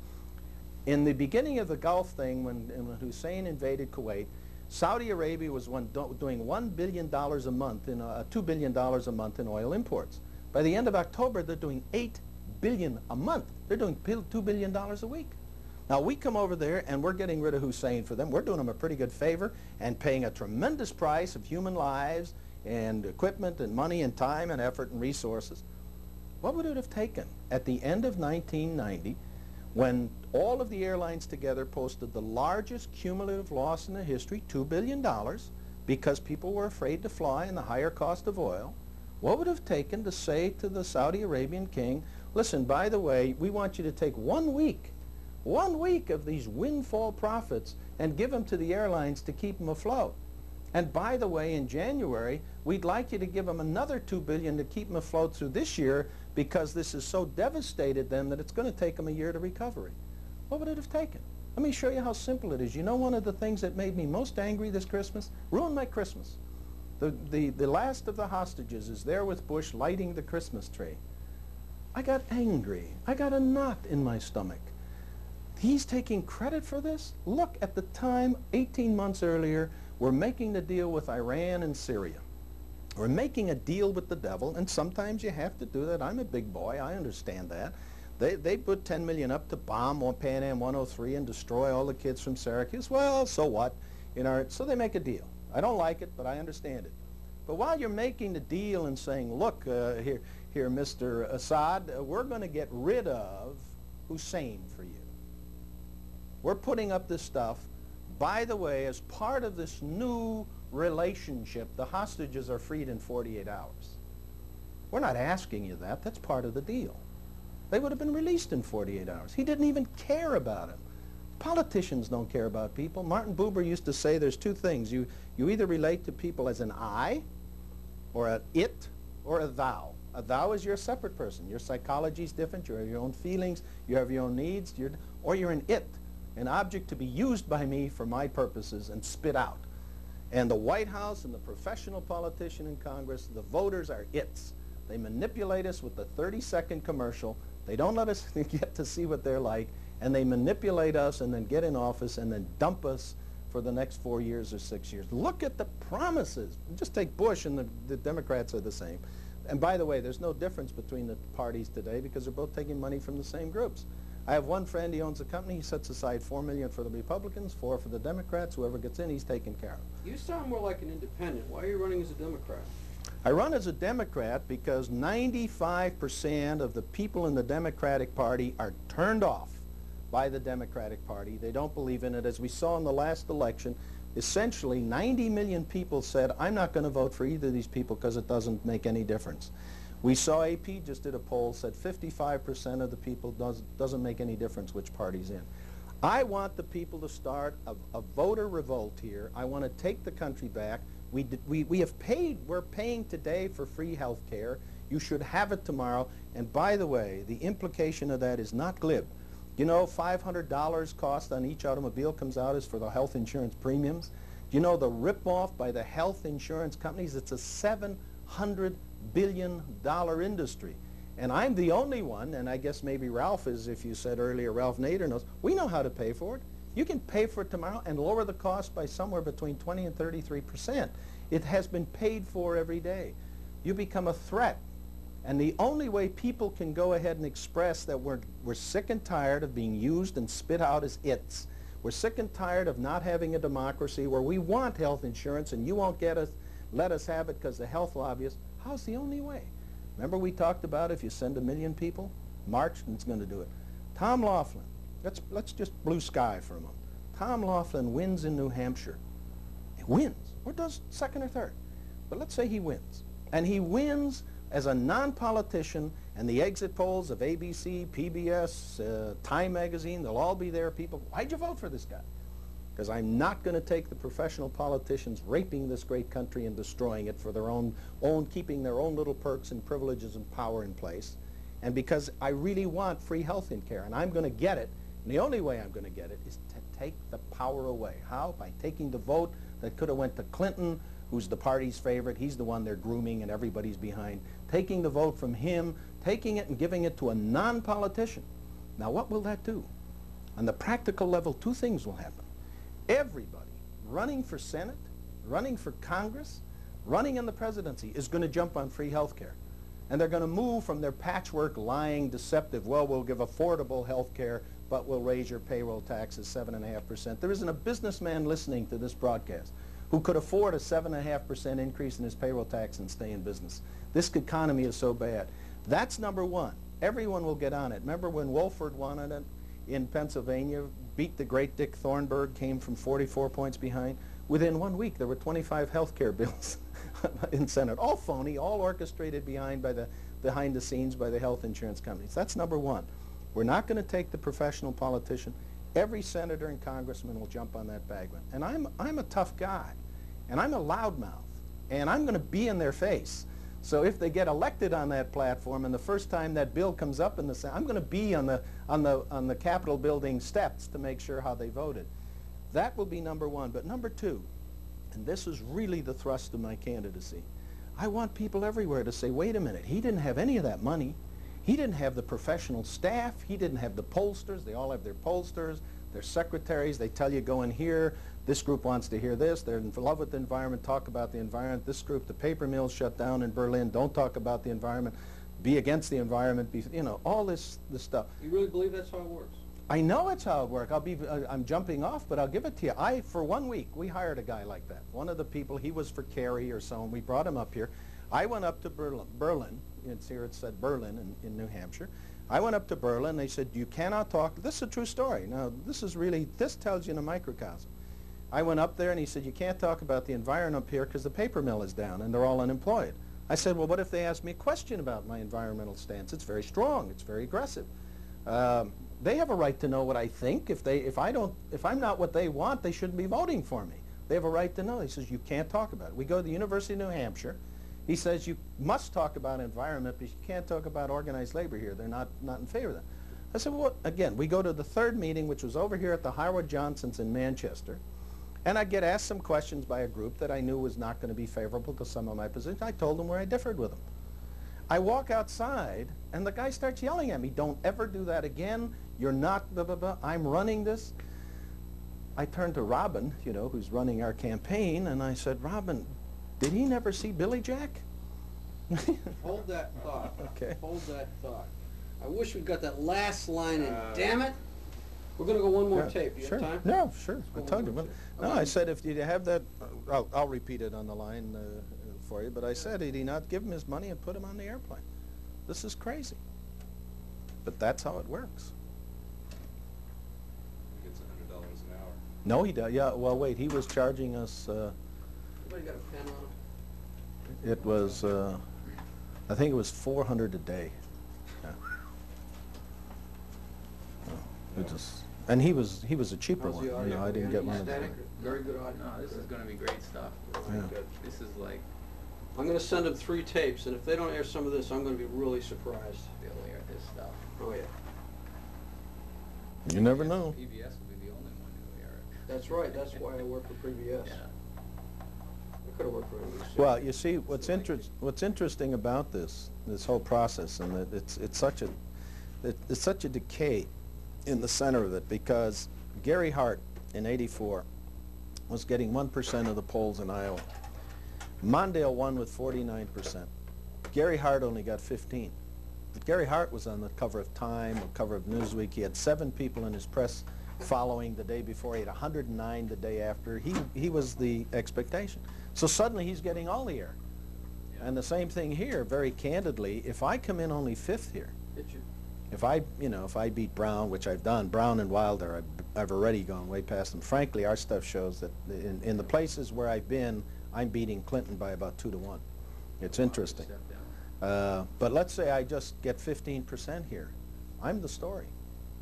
In the beginning of the Gulf thing, when Hussein invaded Kuwait, Saudi Arabia was doing $1 billion a month, $2 billion a month in oil imports. By the end of October, they're doing $8 billion a month. They're doing $2 billion a week. Now, we come over there, and we're getting rid of Hussein for them. We're doing them a pretty good favor and paying a tremendous price of human lives and equipment and money and time and effort and resources. What would it have taken at the end of 1990 when all of the airlines together posted the largest cumulative loss in their history, $2 billion, because people were afraid to fly and the higher cost of oil? What would it have taken to say to the Saudi Arabian king, listen, by the way, we want you to take 1 week of these windfall profits and give them to the airlines to keep them afloat. And by the way, in January, we'd like you to give them another $2 billion to keep them afloat through this year because this has so devastated them that it's going to take them a year to recovery. What would it have taken? Let me show you how simple it is. You know, one of the things that made me most angry this Christmas, ruined my Christmas. The last of the hostages is there with Bush lighting the Christmas tree. I got angry. I got a knot in my stomach. He's taking credit for this? Look, at the time, 18 months earlier, we're making the deal with Iran and Syria. We're making a deal with the devil, and sometimes you have to do that. I'm a big boy. I understand that. They put $10 million up to bomb Pan Am 103 and destroy all the kids from Syracuse. Well, so what? So they make a deal. I don't like it, but I understand it. But while you're making the deal and saying, look, here, Mr. Assad, we're going to get rid of Hussein for you. We're putting up this stuff. By the way, as part of this new relationship, the hostages are freed in 48 hours. We're not asking you that. That's part of the deal. They would have been released in 48 hours. He didn't even care about him. Politicians don't care about people. Martin Buber used to say there's two things. You either relate to people as an I, or an it, or a thou. A thou is you're a separate person. Your psychology is different. You have your own feelings. You have your own needs. Or you're an it, an object to be used by me for my purposes and spit out. And the White House and the professional politician in Congress, the voters are its. They manipulate us with the 30-second commercial. They don't let us get to see what they're like, and they manipulate us and then get in office and then dump us for the next 4 years or 6 years. Look at the promises. Just take Bush, and the Democrats are the same. And by the way, there's no difference between the parties today because they're both taking money from the same groups. I have one friend, he owns a company, he sets aside $4 million for the Republicans, $4 million for the Democrats. Whoever gets in, he's taken care of. You sound more like an independent. Why are you running as a Democrat? I run as a Democrat because 95% of the people in the Democratic Party are turned off by the Democratic Party. They don't believe in it. As we saw in the last election, essentially 90 million people said, I'm not going to vote for either of these people because it doesn't make any difference. We saw AP just did a poll, said 55% of the people doesn't make any difference which party's in. I want the people to start a voter revolt here. I want to take the country back. We have paid, we're paying today for free health care. You should have it tomorrow. And by the way, the implication of that is not glib. You know, $500 cost on each automobile comes out is for the health insurance premiums. You know, the rip-off by the health insurance companies, it's a $700 billion industry. And I'm the only one, and I guess maybe Ralph is, if you said earlier, Ralph Nader knows, we know how to pay for it. You can pay for it tomorrow and lower the cost by somewhere between 20 and 33%. It has been paid for every day. You become a threat. And the only way people can go ahead and express that we're sick and tired of being used and spit out as its. We're sick and tired of not having a democracy where we want health insurance and you won't let us have it because the health lobbyists. How's the only way? Remember we talked about if you send 1 million people, march, and it's going to do it. Tom Laughlin, let's just blue sky for a moment. Tom Laughlin wins in New Hampshire. He wins, or does second or third. But let's say he wins. And he wins as a non-politician, and the exit polls of ABC, PBS, Time Magazine, they'll all be there. People, why'd you vote for this guy? Because I'm not going to take the professional politicians raping this great country and destroying it for their own, keeping their own little perks and privileges and power in place. And because I really want free health care, and I'm going to get it, and the only way I'm going to get it is to take the power away. How? By taking the vote that could have went to Clinton, who's the party's favorite. He's the one they're grooming and everybody's behind. Taking the vote from him, taking it and giving it to a non-politician. Now what will that do? On the practical level, two things will happen. Everybody running for Senate, running for Congress, running in the presidency is going to jump on free health care. And they're going to move from their patchwork, lying, deceptive, well, we'll give affordable health care, but we'll raise your payroll taxes 7.5%. There isn't a businessman listening to this broadcast who could afford a 7.5% increase in his payroll tax and stay in business. This economy is so bad. That's number one. Everyone will get on it. Remember when Wolford wanted it in Pennsylvania, beat the great Dick Thornburg, came from 44 points behind? Within 1 week, there were 25 health care bills in Senate. All phony, all orchestrated behind the scenes by the health insurance companies. That's number one. We're not going to take the professional politician. Every senator and congressman will jump on that bagman. And I'm a tough guy, and I'm a loudmouth, and I'm going to be in their face. So if they get elected on that platform, and the first time that bill comes up in the Senate, I'm going to be on the Capitol building steps to make sure how they voted. That will be number one. But number two, and this is really the thrust of my candidacy, I want people everywhere to say, wait a minute, he didn't have any of that money. He didn't have the professional staff. He didn't have the pollsters. They all have their pollsters, their secretaries. They tell you, go in here. This group wants to hear this. They're in love with the environment. Talk about the environment. This group, the paper mills shut down in Berlin. Don't talk about the environment. Be against the environment. Be, you know, all this stuff. You really believe that's how it works? I know it's how it works. I'm jumping off, but I'll give it to you. For 1 week, we hired a guy like that. One of the people, he was for Kerry or so, and we brought him up here. I went up to Berlin. It's here, it said Berlin in New Hampshire. I went up to Berlin. They said, you cannot talk. This is a true story. Now, this tells you in a microcosm. I went up there, and he said, you can't talk about the environment up here because the paper mill is down, and they're all unemployed. I said, well, what if they ask me a question about my environmental stance? It's very strong. It's very aggressive. They have a right to know what I think. If I'm not what they want, they shouldn't be voting for me. They have a right to know. He says, you can't talk about it. We go to the University of New Hampshire. He says, you must talk about environment, but you can't talk about organized labor here. They're not in favor of that. I said, well, again, we go to the third meeting, which was over here at the Howard Johnson's in Manchester, and I get asked some questions by a group that I knew was not going to be favorable to some of my positions. I told them where I differed with them. I walk outside, and the guy starts yelling at me, don't ever do that again. You're not blah, blah, blah. I'm running this. I turned to Robin, you know, who's running our campaign, and I said, Robin, did he never see Billy Jack? Hold that thought. Okay. Hold that thought. I wish we'd got that last line in. Damn it! We're going to go one more tape. Do you have time? No, sure. I Go told you. one more No, tape. I said if you have that, I'll repeat it on the line for you, but I said, did he not give him his money and put him on the airplane? This is crazy. But that's how it works. He gets $100 an hour. No, he does. Yeah, well, wait, he was charging us, Anybody got a pen on him? it was, I think it was 400 a day. Yeah. And he was a cheaper How's one. the You audio? know, I didn't get one of Static? those. Very good audio. No, this is gonna be great stuff. Yeah. This is like, I'm gonna send them 3 tapes, and if they don't air some of this, I'm gonna be really surprised. they'll air this stuff. Oh, yeah. You never know. PBS will be the only one who'll air it. That's right, that's why I work for PBS. Yeah. I could've worked for NBC. Well, you see, what's interesting about this whole process, and that it's such a decay in the center of it, because Gary Hart in '84 was getting 1% of the polls in Iowa. Mondale won with 49%. Gary Hart only got 15. But Gary Hart was on the cover of Time, the cover of Newsweek. He had 7 people in his press following the day before. He had 109 the day after. He was the expectation. So suddenly he's getting all the air. Yeah. And the same thing here, very candidly, if I come in only 5th here, Did you? if I beat Brown, which I've done, Brown and Wilder, I've already gone way past them. Frankly, our stuff shows that in the places where I've been, I'm beating Clinton by about 2 to 1. It's interesting. Step down. But let's say I just get 15% here. I'm the story.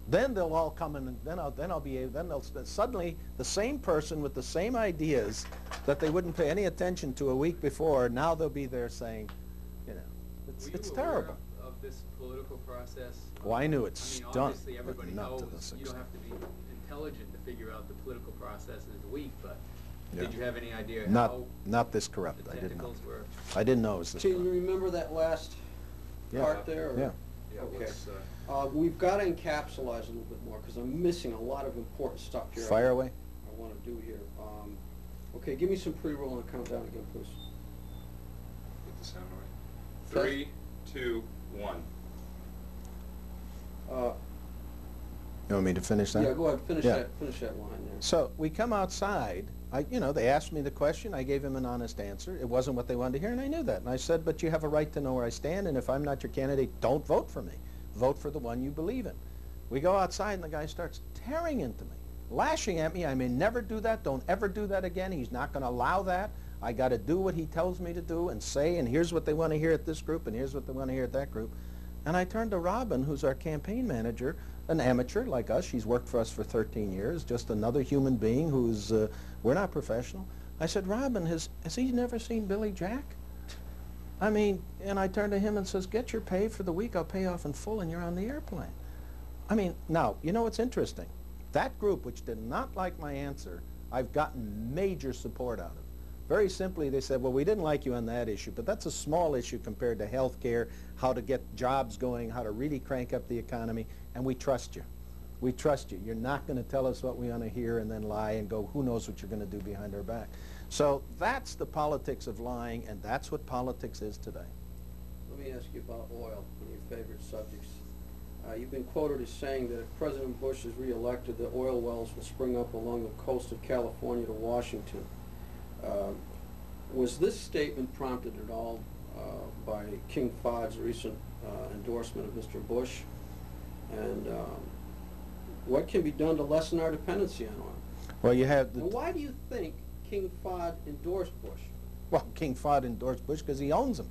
Then they'll all come in, and then I'll be able. Then suddenly the same person with the same ideas that they wouldn't pay any attention to a week before. Now they'll be there saying, it's Were you terrible. aware of this political process? Well, I knew it I mean, stunk, obviously but everybody not to knows this you don't extent. have to be intelligent to figure out the political process is weak, but Yeah. did you have any idea Not how this corrupt. the I didn't know. tentacles were? I didn't know it was this Can you corrupt. remember that last Yeah. part there? or- Yeah. Yeah, Okay. let's, We've got to encapsulize a little bit more, because I'm missing a lot of important stuff here. Fire away. I want to do here. Okay, give me some pre-roll and countdown again, please. get the sound right. Test. 3, 2, 1. You want me to finish that? Yeah, go ahead, finish Yeah. that line there. So we come outside. They asked me the question. I gave him an honest answer. It wasn't what they wanted to hear, and I knew that. And I said, but you have a right to know where I stand, and if I'm not your candidate, don't vote for me. Vote for the one you believe in. We go outside, and the guy starts tearing into me, lashing at me. I may never do that. Don't ever do that again. He's not going to allow that. I got to do what he tells me to do and say, and here's what they want to hear at this group, and here's what they want to hear at that group. And I turned to Robin, who's our campaign manager, an amateur like us. She's worked for us for 13 years, just another human being who's, we're not professional. I said, Robin, has he never seen Billy Jack? I mean, and I turned to him and says, get your pay for the week. I'll pay off in full, and you're on the airplane. I mean, now, you know what's interesting? That group, which did not like my answer, I've gotten major support out of. Very simply, they said, well, we didn't like you on that issue, but that's a small issue compared to health care, how to get jobs going, how to really crank up the economy, and we trust you. We trust you. You're not going to tell us what we want to hear and then lie and go, who knows what you're going to do behind our back. So that's the politics of lying, and that's what politics is today. Let me ask you about oil, one of your favorite subjects. You've been quoted as saying that if President Bush is reelected, the oil wells will spring up along the coast of California to Washington. Was this statement prompted at all by King Fahd's recent endorsement of Mr. Bush? And what can be done to lessen our dependency on oil? Well, you have And why do you think King Fahd endorsed Bush? Well, King Fahd endorsed Bush because he owns them.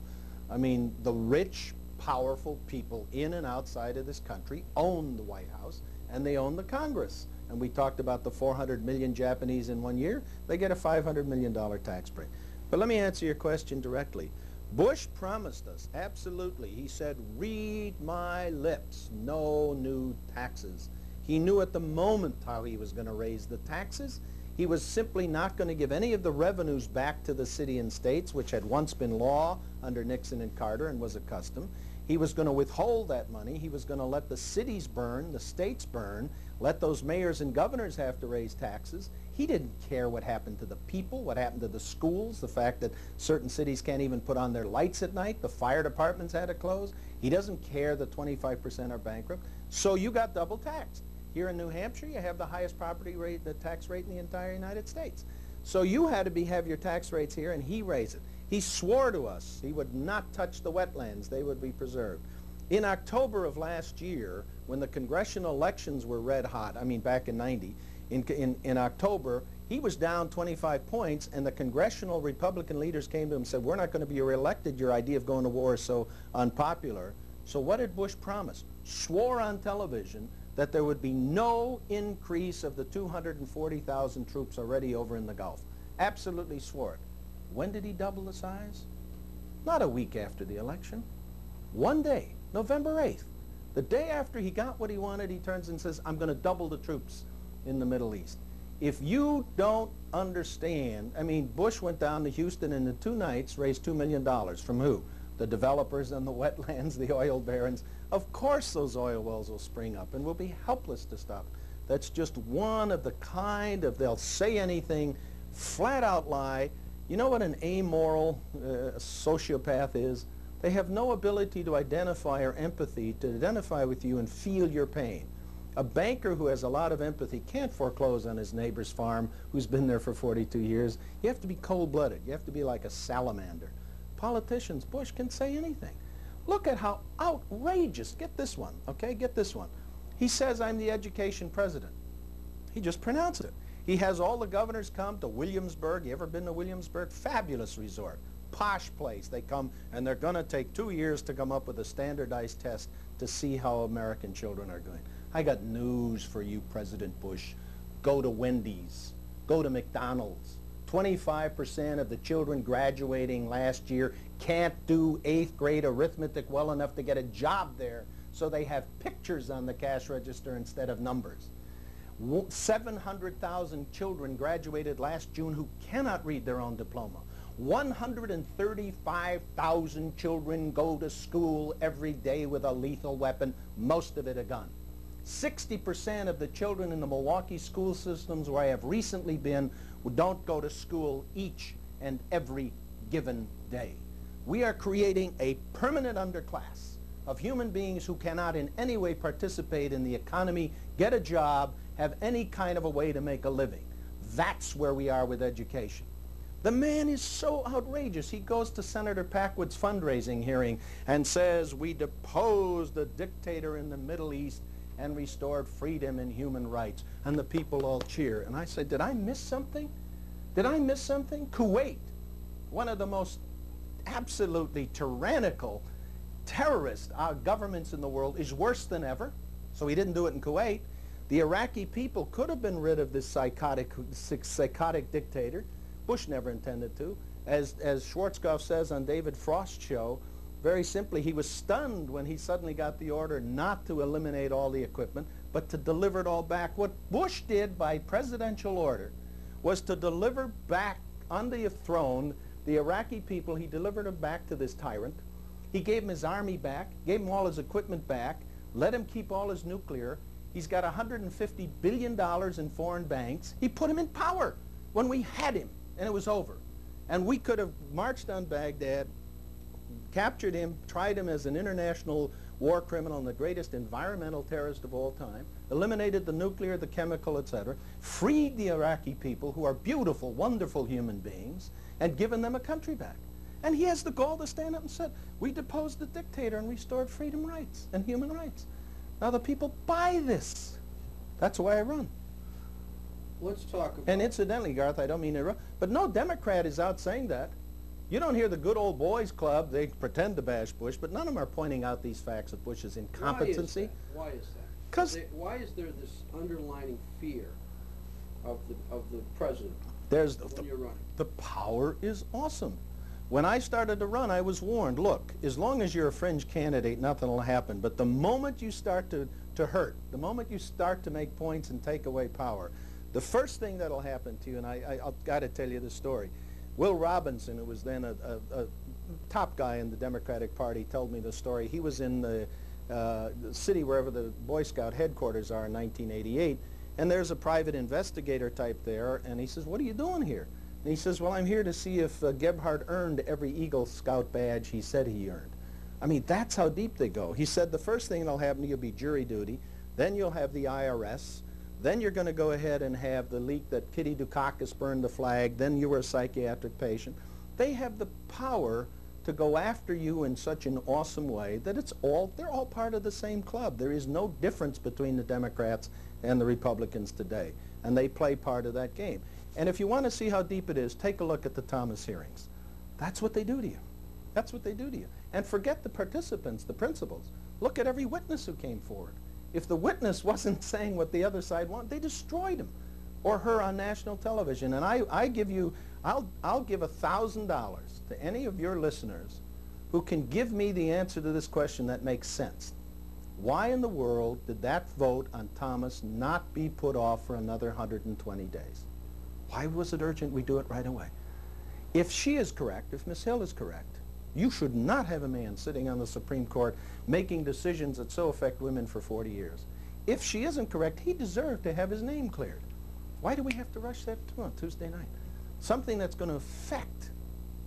I mean, the rich, powerful people in and outside of this country own the White House, and they own the Congress. And we talked about the 400 million Japanese in 1 year. They get a $500 million tax break. But let me answer your question directly. Bush promised us, absolutely. He said, read my lips, no new taxes. He knew at the moment how he was going to raise the taxes. He was simply not going to give any of the revenues back to the city and states, which had once been law under Nixon and Carter and was a custom. He was going to withhold that money. He was going to let the cities burn, the states burn, let those mayors and governors have to raise taxes. He didn't care what happened to the people, what happened to the schools, the fact that certain cities can't even put on their lights at night, the fire departments had to close. He doesn't care that 25% are bankrupt. So you got double taxed. Here in New Hampshire, you have the highest property rate, the tax rate in the entire United States. So you had to have your tax rates here, and he raised it. He swore to us he would not touch the wetlands. They would be preserved. In October of last year, when the congressional elections were red hot, I mean back in '90, in October, He was down 25 points, and the congressional Republican leaders came to him and said, we're not going to be reelected. Your idea of going to war is so unpopular. So what did Bush promise? Swore on television that there would be no increase of the 240,000 troops already over in the Gulf. Absolutely swore it. When did he double the size? Not a week after the election. One day, November 8th. The day after he got what he wanted, he turns and says, I'm going to double the troops in the Middle East. If you don't understand, I mean, Bush went down to Houston and in 2 nights raised $2 million. From who? The developers and the wetlands, the oil barons. Of course those oil wells will spring up and we'll be helpless to stop it. That's just one of the kind of, they'll say anything, flat out lie. You know what an amoral sociopath is? They have no ability to identify or empathy, to identify with you and feel your pain. A banker who has a lot of empathy can't foreclose on his neighbor's farm who's been there for 42 years. You have to be cold-blooded. You have to be like a salamander. Politicians, Bush can say anything. Look at how outrageous. Get this one, okay? Get this one. He says, I'm the education president. He just pronounced it. He has all the governors come to Williamsburg. You ever been to Williamsburg? Fabulous resort. Posh place. They come, and they're going to take 2 years to come up with a standardized test to see how American children are doing. I got news for you, President Bush. Go to Wendy's. Go to McDonald's. 25% of the children graduating last year can't do 8th grade arithmetic well enough to get a job there, so they have pictures on the cash register instead of numbers. 700,000 children graduated last June who cannot read their own diploma. 135,000 children go to school every day with a lethal weapon, most of it a gun. 60% of the children in the Milwaukee school systems where I have recently been don't go to school each and every given day. We are creating a permanent underclass of human beings who cannot in any way participate in the economy, get a job, have any kind of a way to make a living. That's where we are with education. The man is so outrageous. He goes to Senator Packwood's fundraising hearing and says, we deposed the dictator in the Middle East and restored freedom and human rights. And the people all cheer. And I said, did I miss something? Did I miss something? Kuwait, one of the most absolutely tyrannical terrorist governments in the world, is worse than ever. So he didn't do it in Kuwait. The Iraqi people could have been rid of this psychotic dictator. Bush never intended to. As Schwarzkopf says on David Frost's show, very simply, he was stunned when he suddenly got the order not to eliminate all the equipment, but to deliver it all back. What Bush did by presidential order was to deliver back on the throne the Iraqi people. He delivered them back to this tyrant. He gave him his army back, gave him all his equipment back, let him keep all his nuclear. He's got $150 billion in foreign banks. He put him in power when we had him, and it was over. And we could have marched on Baghdad, captured him, tried him as an international war criminal and the greatest environmental terrorist of all time, eliminated the nuclear, the chemical, etc., freed the Iraqi people, who are beautiful, wonderful human beings, and given them a country back. And he has the gall to stand up and said, we deposed the dictator and restored freedom rights and human rights. Now the people buy this. That's why I run. Let's talk about... And incidentally, Garth, I don't mean to run, but no Democrat is out saying that. You don't hear the good old boys club, they pretend to bash Bush, but none of them are pointing out these facts of Bush's incompetency. Why is that? Because why is there this underlining fear of the president when you're running? The power is awesome. When I started to run, I was warned, look, as long as you're a fringe candidate, nothing will happen. But the moment you start to hurt, the moment you start to make points and take away power, the first thing that'll happen to you, and I've got to tell you the story. Will Robinson, who was then a top guy in the Democratic Party, told me the story. He was in the city wherever the Boy Scout headquarters are in 1988, and there's a private investigator type there, and he says, what are you doing here? And he says, well, I'm here to see if Gebhardt earned every Eagle Scout badge he said he earned. I mean, that's how deep they go. He said the first thing that'll happen to you will be jury duty, then you'll have the IRS, then you're going to go ahead and have the leak that Kitty Dukakis burned the flag, then you were a psychiatric patient. They have the power to go after you in such an awesome way that they're all part of the same club. There is no difference between the Democrats and the Republicans today, and they play part of that game. And if you want to see how deep it is, take a look at the Thomas hearings. That's what they do to you. That's what they do to you. And forget the participants, the principals. Look at every witness who came forward. If the witness wasn't saying what the other side wanted, they destroyed him or her on national television. And I'll give $1,000 to any of your listeners who can give me the answer to this question that makes sense. Why in the world did that vote on Thomas not be put off for another 120 days? Why was it urgent we do it right away? If she is correct, if Ms. Hill is correct, you should not have a man sitting on the Supreme Court making decisions that so affect women for 40 years. If she isn't correct, he deserved to have his name cleared. Why do we have to rush that on Tuesday night? Something that's going to affect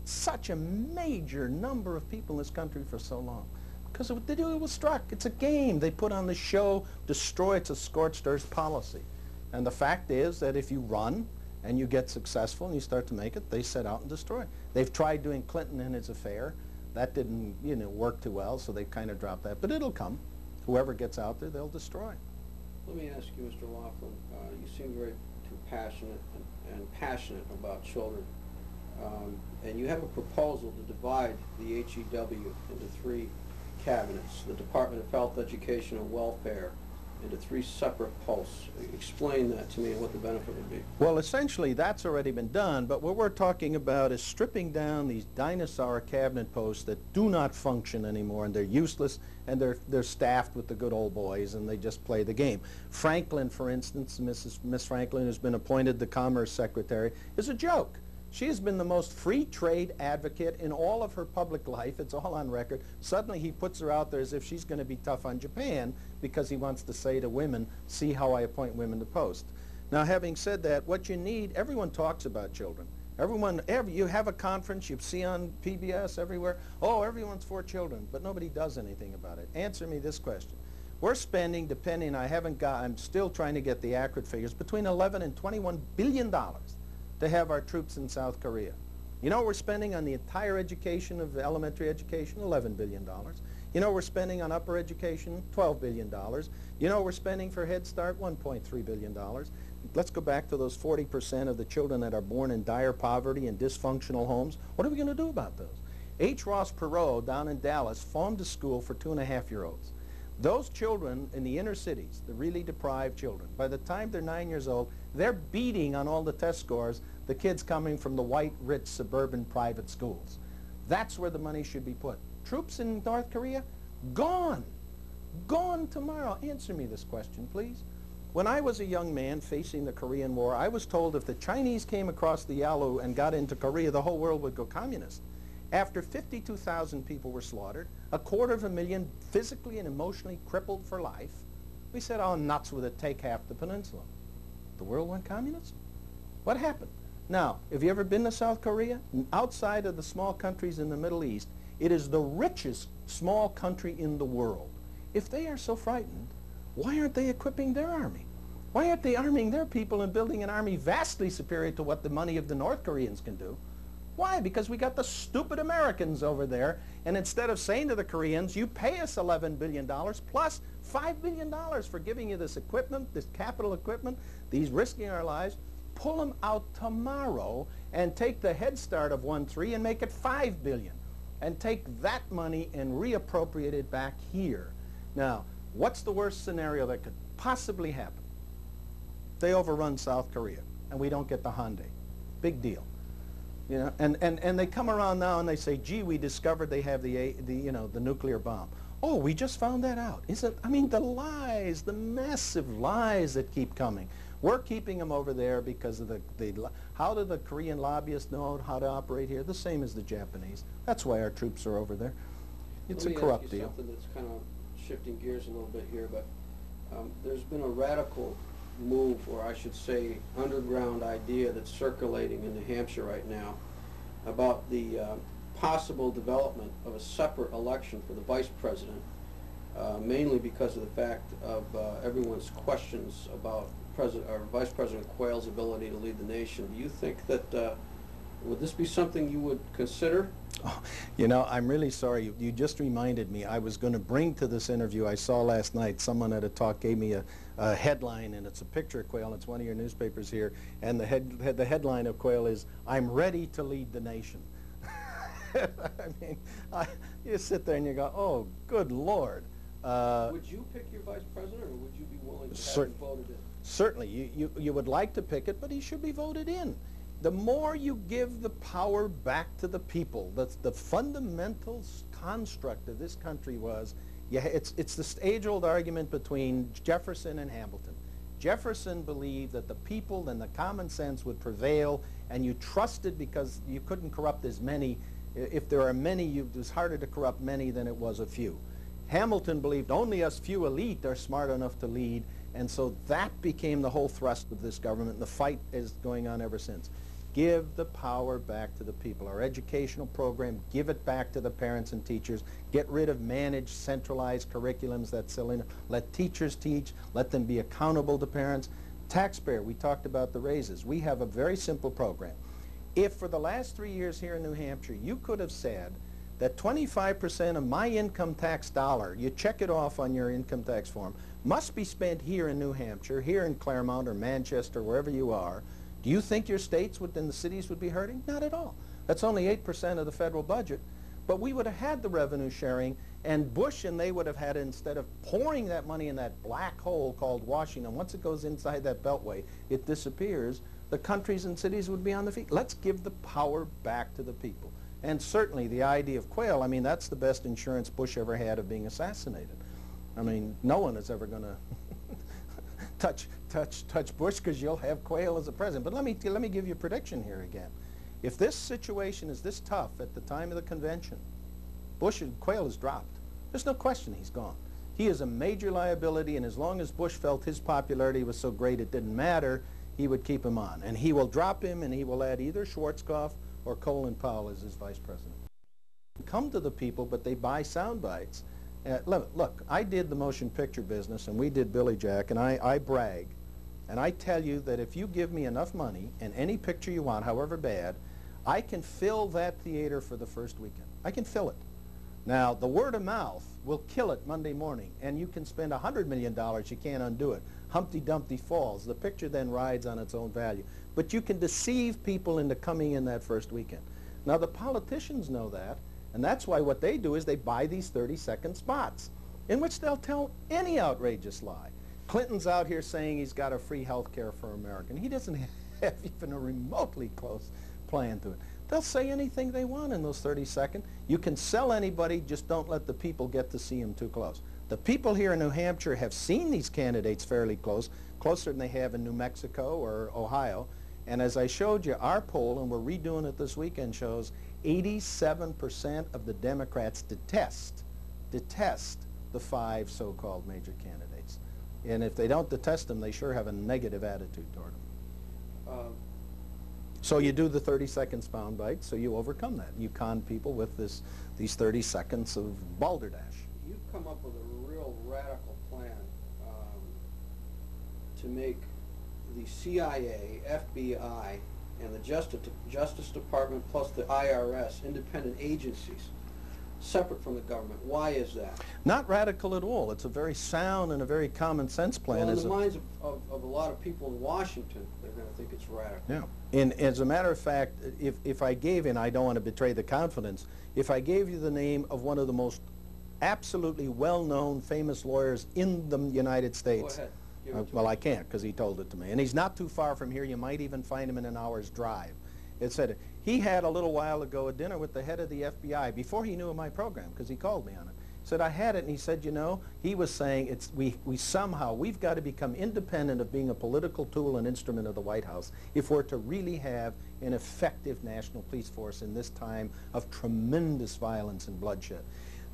such a major number of people in this country for so long. Because what they do, it was struck. It's a game. They put on the show, destroy. It's a scorched earth policy. And the fact is that if you run and you get successful and you start to make it, they set out and destroy. They've tried doing Clinton and his affair. That didn't, work too well, so they've kind of dropped that. But it'll come. Whoever gets out there, they'll destroy. Let me ask you, Mr. Laughlin, you seem very compassionate and passionate about children. And you have a proposal to divide the HEW into 3 cabinets, the Department of Health, Education, and Welfare, into 3 separate posts. Explain that to me and what the benefit would be. Well, essentially, that's already been done, but what we're talking about is stripping down these dinosaur cabinet posts that do not function anymore, and they're useless, and they're staffed with the good old boys, and they just play the game. Franklin, for instance, Miss Franklin, who's been appointed the Commerce Secretary, is a joke. She has been the most free trade advocate in all of her public life. It's all on record. Suddenly he puts her out there as if she's going to be tough on Japan because he wants to say to women, see how I appoint women to posts. Now, having said that, what you need, everyone talks about children. You have a conference, you see on PBS everywhere, oh, everyone's for children, but nobody does anything about it. Answer me this question. We're spending, I'm still trying to get the accurate figures, between 11 and $21 billion to have our troops in South Korea. You know what we're spending on the entire education of elementary education? $11 billion. You know what we're spending on upper education? $12 billion. You know what we're spending for Head Start? $1.3 billion. Let's go back to those 40% of the children that are born in dire poverty and dysfunctional homes. What are we going to do about those? H. Ross Perot down in Dallas formed a school for 2.5-year-olds. Those children in the inner cities, the really deprived children, by the time they're 9 years old, they're beating on all the test scores the kids coming from the white, rich, suburban private schools. That's where the money should be put. Troops in North Korea? Gone. Gone tomorrow. Answer me this question, please. When I was a young man facing the Korean War, I was told if the Chinese came across the Yalu and got into Korea, the whole world would go communist. After 52,000 people were slaughtered, 250,000 physically and emotionally crippled for life, we said, oh, nuts with it, take half the peninsula. The world went communist? What happened? Now, have you ever been to South Korea? Outside of the small countries in the Middle East, it is the richest small country in the world. If they are so frightened, why aren't they equipping their army? Why aren't they arming their people and building an army vastly superior to what the money of the North Koreans can do? Why? Because we got the stupid Americans over there, and instead of saying to the Koreans, you pay us $11 billion plus $5 billion for giving you this equipment, this capital equipment, these risking our lives, pull them out tomorrow and take the Head Start of 1.3 and make it $5 billion, and take that money and reappropriate it back here. Now, what's the worst scenario that could possibly happen? They overrun South Korea, and we don't get the Hyundai. Big deal. You know, and they come around now and they say, gee, we discovered they have the nuclear bomb. Oh, we just found that out. I mean, the lies, the massive lies that keep coming. We're keeping them over there because of how do the Korean lobbyists know how to operate here? The same as the Japanese. That's why our troops are over there. It's a corrupt deal. Something that's kind of shifting gears a little bit here, but there's been a radical move, or I should say underground idea that's circulating in New Hampshire right now about the possible development of a separate election for the vice president, mainly because of the fact of everyone's questions about Vice President Quayle's ability to lead the nation. Do you think that, would this be something you would consider? Oh, you know, I'm really sorry. You just reminded me. I was going to bring to this interview I saw last night, someone at a talk gave me a headline, and it's a picture of Quayle. It's one of your newspapers here, and the headline of Quayle is, "I'm ready to lead the nation." I mean, you sit there and you go, oh, good Lord. Would you pick your vice president, or would you be willing to have him voted in? Certainly. You would like to pick it, but he should be voted in. The more you give the power back to the people, the fundamental construct of this country was, it's this age-old argument between Jefferson and Hamilton. Jefferson believed that the people and the common sense would prevail, and you trusted because you couldn't corrupt as many. If there are many, it was harder to corrupt many than it was a few. Hamilton believed only us few elite are smart enough to lead, and so that became the whole thrust of this government, and the fight is going on ever since. Give the power back to the people. Our educational program, give it back to the parents and teachers. Get rid of managed, centralized curriculums that silly. Let teachers teach. Let them be accountable to parents. Taxpayer, we talked about the raises. We have a very simple program. If for the last 3 years here in New Hampshire, you could have said that 25% of my income tax dollar, you check it off on your income tax form, must be spent here in New Hampshire, here in Claremont or Manchester, wherever you are, do you think your states and the cities would be hurting? Not at all. That's only 8% of the federal budget. But we would have had the revenue sharing, and Bush and they would have had, instead of pouring that money in that black hole called Washington, once it goes inside that beltway, it disappears, the countries and cities would be on their feet. Let's give the power back to the people. And certainly the idea of Quayle, I mean, that's the best insurance Bush ever had of being assassinated. I mean, no one is ever going to touch Bush, because you'll have Quayle as a president. But let me give you a prediction here again. If this situation is this tough at the time of the convention, Quayle is dropped. There's no question he's gone. He is a major liability, and as long as Bush felt his popularity was so great it didn't matter, he would keep him on. And he will drop him, and he will add either Schwarzkopf or Colin Powell as his vice president. Come to the people, but they buy sound bites. Look, I did the motion picture business, and we did Billy Jack, and I brag, and I tell you that if you give me enough money and any picture you want, however bad, I can fill that theater for the first weekend. I can fill it. Now, the word of mouth will kill it Monday morning, and you can spend $100 million, you can't undo it. Humpty Dumpty falls. The picture then rides on its own value. But you can deceive people into coming in that first weekend. Now, the politicians know that, and that's why what they do is they buy these 30-second spots in which they'll tell any outrageous lie. Clinton's out here saying he's got a free health care for Americans. He doesn't have even a remotely close plan to it. They'll say anything they want in those 30 seconds. You can sell anybody, just don't let the people get to see them too close. The people here in New Hampshire have seen these candidates fairly close, closer than they have in New Mexico or Ohio. And as I showed you, our poll, and we're redoing it this weekend, shows 87% of the Democrats detest the 5 so-called major candidates. And if they don't detest them, they sure have a negative attitude toward them. So you do the 30-second sound bite, so you overcome that. You con people with these 30 seconds of balderdash. You've come up with a real radical plan to make the CIA, FBI, and the Justice Department plus the IRS independent agencies, separate from the government. Why is that? Not radical at all. It's a very sound and a very common sense plan. Well, in the minds of a lot of people in Washington, they're going to think it's radical. Yeah. And as a matter of fact, if I gave, and I don't want to betray the confidence, if I gave you the name of one of the most absolutely well-known famous lawyers in the United States. Go ahead. Well, I can't, because he told it to me. And he's not too far from here. You might even find him in an hour's drive. It said he had a little while ago a dinner with the head of the FBI before he knew of my program, because he called me on it. He said, I had it, and he said, you know, he was saying we've got to become independent of being a political tool and instrument of the White House if we're to really have an effective national police force in this time of tremendous violence and bloodshed.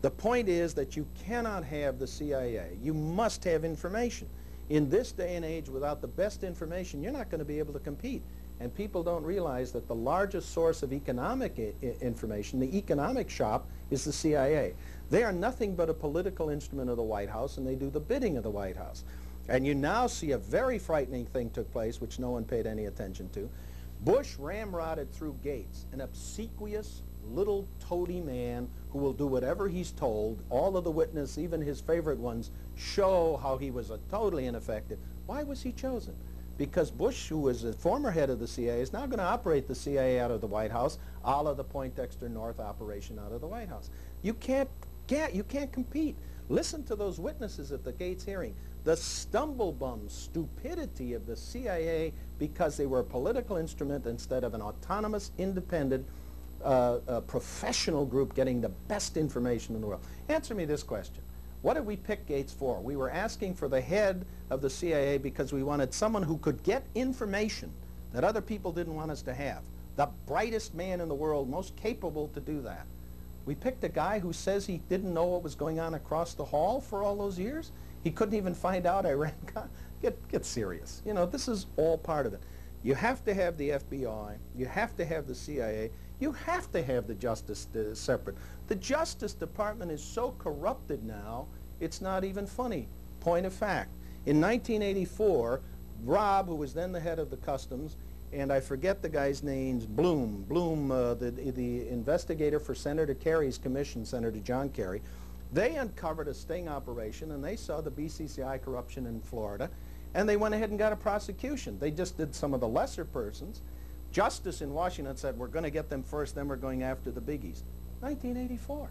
The point is that you cannot have the CIA. You must have information. In this day and age, without the best information, you're not going to be able to compete. And people don't realize that the largest source of economic information, the economic shop, is the CIA. They are nothing but a political instrument of the White House, and they do the bidding of the White House. And you now see a very frightening thing took place, which no one paid any attention to. Bush ramrodded through Gates an obsequious little toady man who will do whatever he's told. All of the witnesses, even his favorite ones, show how he was totally ineffective. Why was he chosen? Because Bush, who was a former head of the CIA, is now going to operate the CIA out of the White House, a la the Poindexter North operation out of the White House. You can't compete. Listen to those witnesses at the Gates hearing. The stumble-bum stupidity of the CIA because they were a political instrument instead of an autonomous, independent, professional group getting the best information in the world. Answer me this question. What did we pick Gates for? We were asking for the head of the CIA because we wanted someone who could get information that other people didn't want us to have. The brightest man in the world, most capable to do that. We picked a guy who says he didn't know what was going on across the hall for all those years. He couldn't even find out Iran. Get serious. You know, this is all part of it. You have to have the FBI. You have to have the CIA. You have to have the Justice separate. The Justice Department is so corrupted now, it's not even funny. Point of fact. In 1984, Robb, who was then the head of the Customs, and I forget the guy's names, Bloom, the investigator for Senator Kerry's commission, Senator John Kerry, they uncovered a sting operation, and they saw the BCCI corruption in Florida, and they went ahead and got a prosecution. They just did some of the lesser persons. Justice in Washington said, we're going to get them first, then we're going after the biggies. 1984.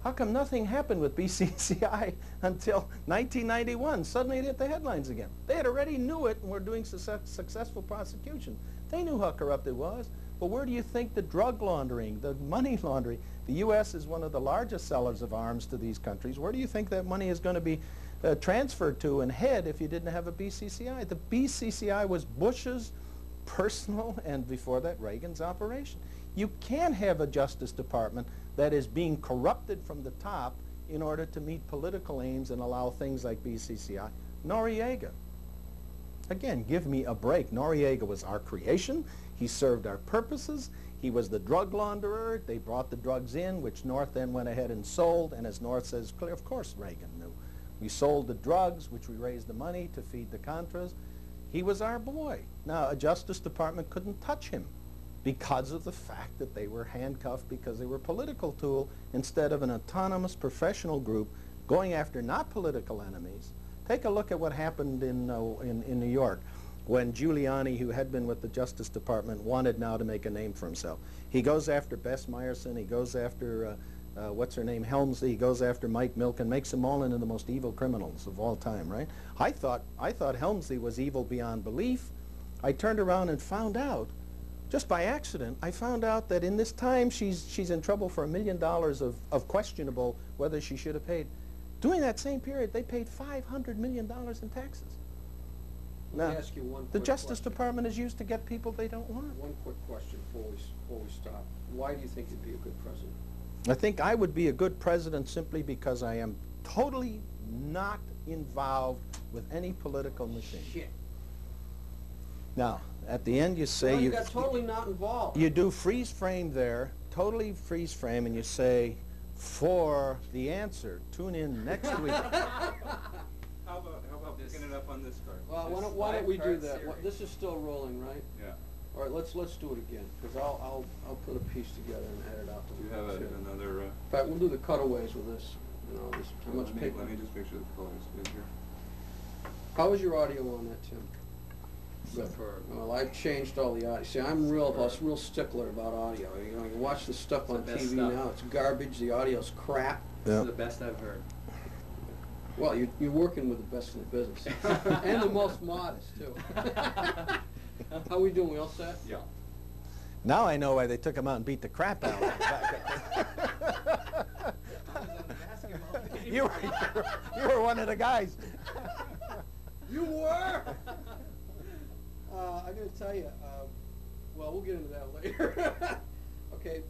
How come nothing happened with BCCI until 1991? Suddenly it hit the headlines again. They had already knew it and were doing successful prosecution. They knew how corrupt it was. But where do you think the drug laundering, the money laundering, the U.S. is one of the largest sellers of arms to these countries. Where do you think that money is going to be transferred to and head if you didn't have a BCCI? The BCCI was Bush's personal, and before that, Reagan's operation. You can't have a Justice Department that is being corrupted from the top in order to meet political aims and allow things like BCCI. Noriega. Again, give me a break. Noriega was our creation. He served our purposes. He was the drug launderer. They brought the drugs in, which North then went ahead and sold. And as North says, clear, of course Reagan knew. We sold the drugs, which we raised the money to feed the Contras. He was our boy. Now, a Justice Department couldn't touch him because of the fact that they were handcuffed because they were a political tool instead of an autonomous professional group going after not political enemies. Take a look at what happened in New York when Giuliani, who had been with the Justice Department, wanted now to make a name for himself. He goes after Bess Meyerson, he goes after, what's her name, Helmsley, he goes after Mike Milken, makes them all into the most evil criminals of all time, right? I thought Helmsley was evil beyond belief. I turned around and found out, just by accident, I found out that in this time she's in trouble for $1 million of questionable whether she should have paid. During that same period, they paid $500 million in taxes. Let me ask you one The quick Justice question. Department is used to get people they don't want. One quick question before we stop. Why do you think you'd be a good president? I think I would be a good president simply because I am totally not involved with any political machine. Shit. Now, at the end you say Well, you got totally not involved. you do freeze frame there, totally freeze frame, and you say, for the answer, tune in next week. How about picking it up on this card? Well, why don't we do that? This is still rolling, right? Yeah. All right, let's do it again, because I'll put a piece together and edit out the. Do you have another? In fact, we'll do the cutaways with this. You know, this how much paper. Let me just make sure the color is good here. How was your audio on that, Tim? Superb. Well, I've changed all the audio. See, I'm real stickler about audio. You know, you watch the stuff It's on the best TV stuff. now. It's garbage. The audio's crap. This Yeah. is the best I've heard. Well, you're working with the best in the business, and the most modest too. How we doing? We all set? Yeah. Now I know why they took him out and beat the crap out of him. you were one of the guys. You were. I'm going to tell you. Well, we'll get into that later. Okay,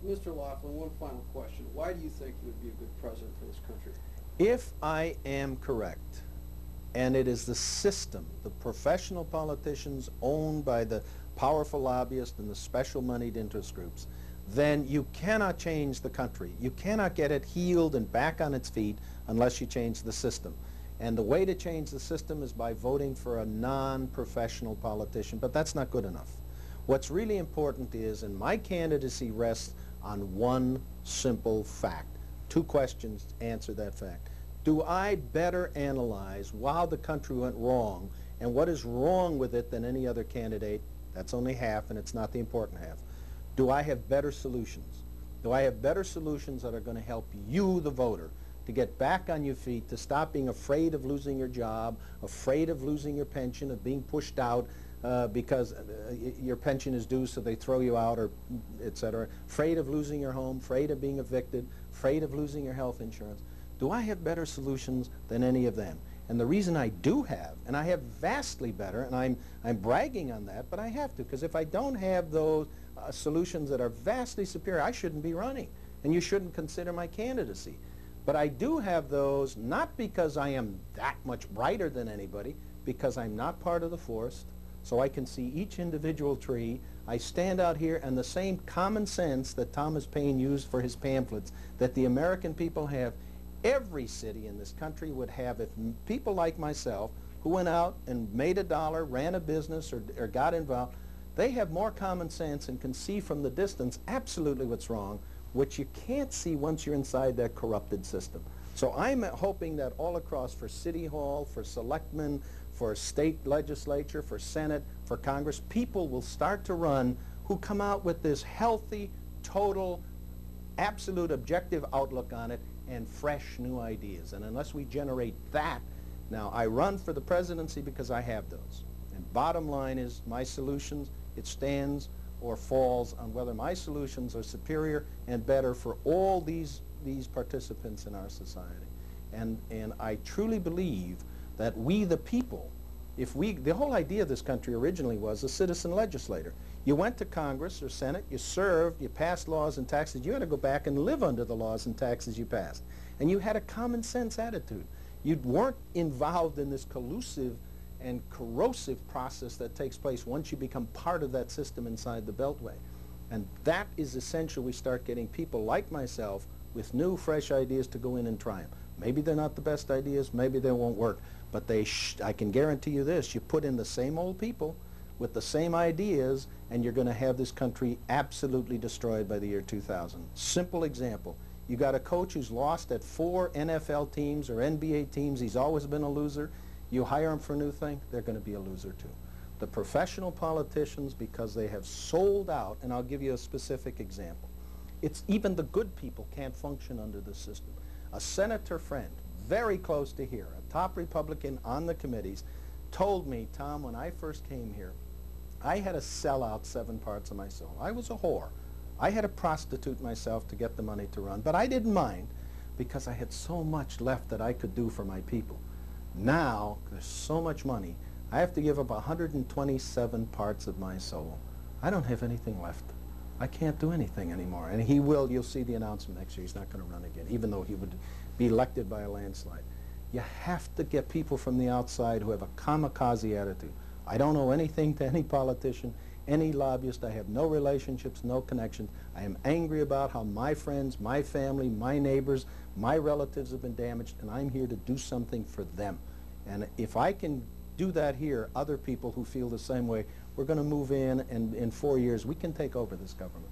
Mr. Laughlin. One final question. Why do you think you would be a good president for this country? If I am correct, and it is the system, the professional politicians owned by the powerful lobbyists and the special moneyed interest groups, then you cannot change the country. You cannot get it healed and back on its feet unless you change the system. And the way to change the system is by voting for a non-professional politician, but that's not good enough. What's really important is, and my candidacy rests on one simple fact. Two questions to answer that fact. Do I better analyze how the country went wrong and what is wrong with it than any other candidate? That's only half, and it's not the important half. Do I have better solutions? Do I have better solutions that are going to help you, the voter, to get back on your feet, to stop being afraid of losing your job, afraid of losing your pension, of being pushed out because your pension is due so they throw you out, or etc., afraid of losing your home, afraid of being evicted, afraid of losing your health insurance? Do I have better solutions than any of them? And the reason I do have, and I have vastly better, and I'm bragging on that, but I have to, because if I don't have those solutions that are vastly superior, I shouldn't be running, and you shouldn't consider my candidacy. But I do have those, not because I am that much brighter than anybody, because I'm not part of the forest, so I can see each individual tree. I stand out here, and the same common sense that Thomas Paine used for his pamphlets, that the American people have, every city in this country would have if people like myself, who went out and made a dollar, ran a business, or got involved, they have more common sense and can see from the distance absolutely what's wrong, which you can't see once you're inside that corrupted system. So I'm hoping that all across, for City Hall, for selectmen, for state legislature, for Senate, for Congress, people will start to run who come out with this healthy, total, absolute objective outlook on it and fresh new ideas. And unless we generate that, now I run for the presidency because I have those. And bottom line is my solutions, it stands or falls on whether my solutions are superior and better for all these participants in our society. And I truly believe that we the people, the whole idea of this country originally was a citizen legislator. You went to Congress or Senate, you served, you passed laws and taxes, you had to go back and live under the laws and taxes you passed. And you had a common sense attitude. You weren't involved in this collusive and corrosive process that takes place once you become part of that system inside the Beltway. And that is essential. We start getting people like myself with new, fresh ideas to go in and try them. Maybe they're not the best ideas, maybe they won't work, but I can guarantee you this, you put in the same old people with the same ideas, and you're going to have this country absolutely destroyed by the year 2000. Simple example. You got a coach who's lost at 4 NFL teams or NBA teams, he's always been a loser. You hire him for a new thing, they're going to be a loser too. The professional politicians, because they have sold out, and I'll give you a specific example. It's even the good people can't function under the system. A senator friend, very close to here, a top Republican on the committees, told me, Tom, when I first came here, I had to sell out 7 parts of my soul. I was a whore. I had to prostitute myself to get the money to run, but I didn't mind because I had so much left that I could do for my people. Now, there's so much money, I have to give up 127 parts of my soul. I don't have anything left. I can't do anything anymore. And he will, you'll see the announcement next year, he's not going to run again, even though he would be elected by a landslide. You have to get people from the outside who have a kamikaze attitude. I don't owe anything to any politician, any lobbyist. I have no relationships, no connections. I am angry about how my friends, my family, my neighbors, my relatives have been damaged, and I'm here to do something for them. And if I can do that here, other people who feel the same way, we're going to move in, and in 4 years we can take over this government.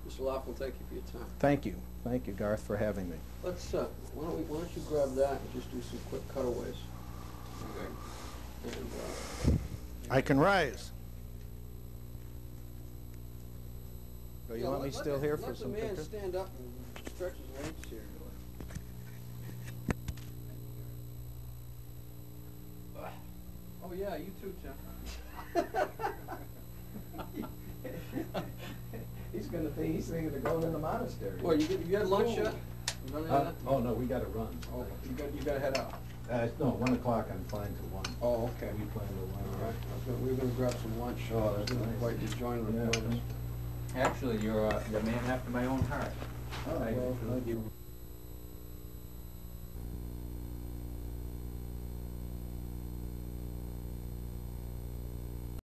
Mr. Laughlin, thank you for your time. Thank you. Thank you, Garth, for having me. Let's, why don't you grab that and just do some quick cutaways. Okay. And, I can rise. So you want me still here for some pictures? Let the man stand up and stretch his legs here. Oh yeah, you too, Tim. He's thinking of going in the monastery. Well, you had lunch yet? Oh no, we got to run. Oh, you got to head out. No, 1 o'clock. I'm flying to 1. Oh, okay. We plan to 1. All right. We were going to grab some lunch. Oh, that's I didn't nice. quite join with Yeah. us. Actually, you're the man after my own heart. Oh, well, thank you.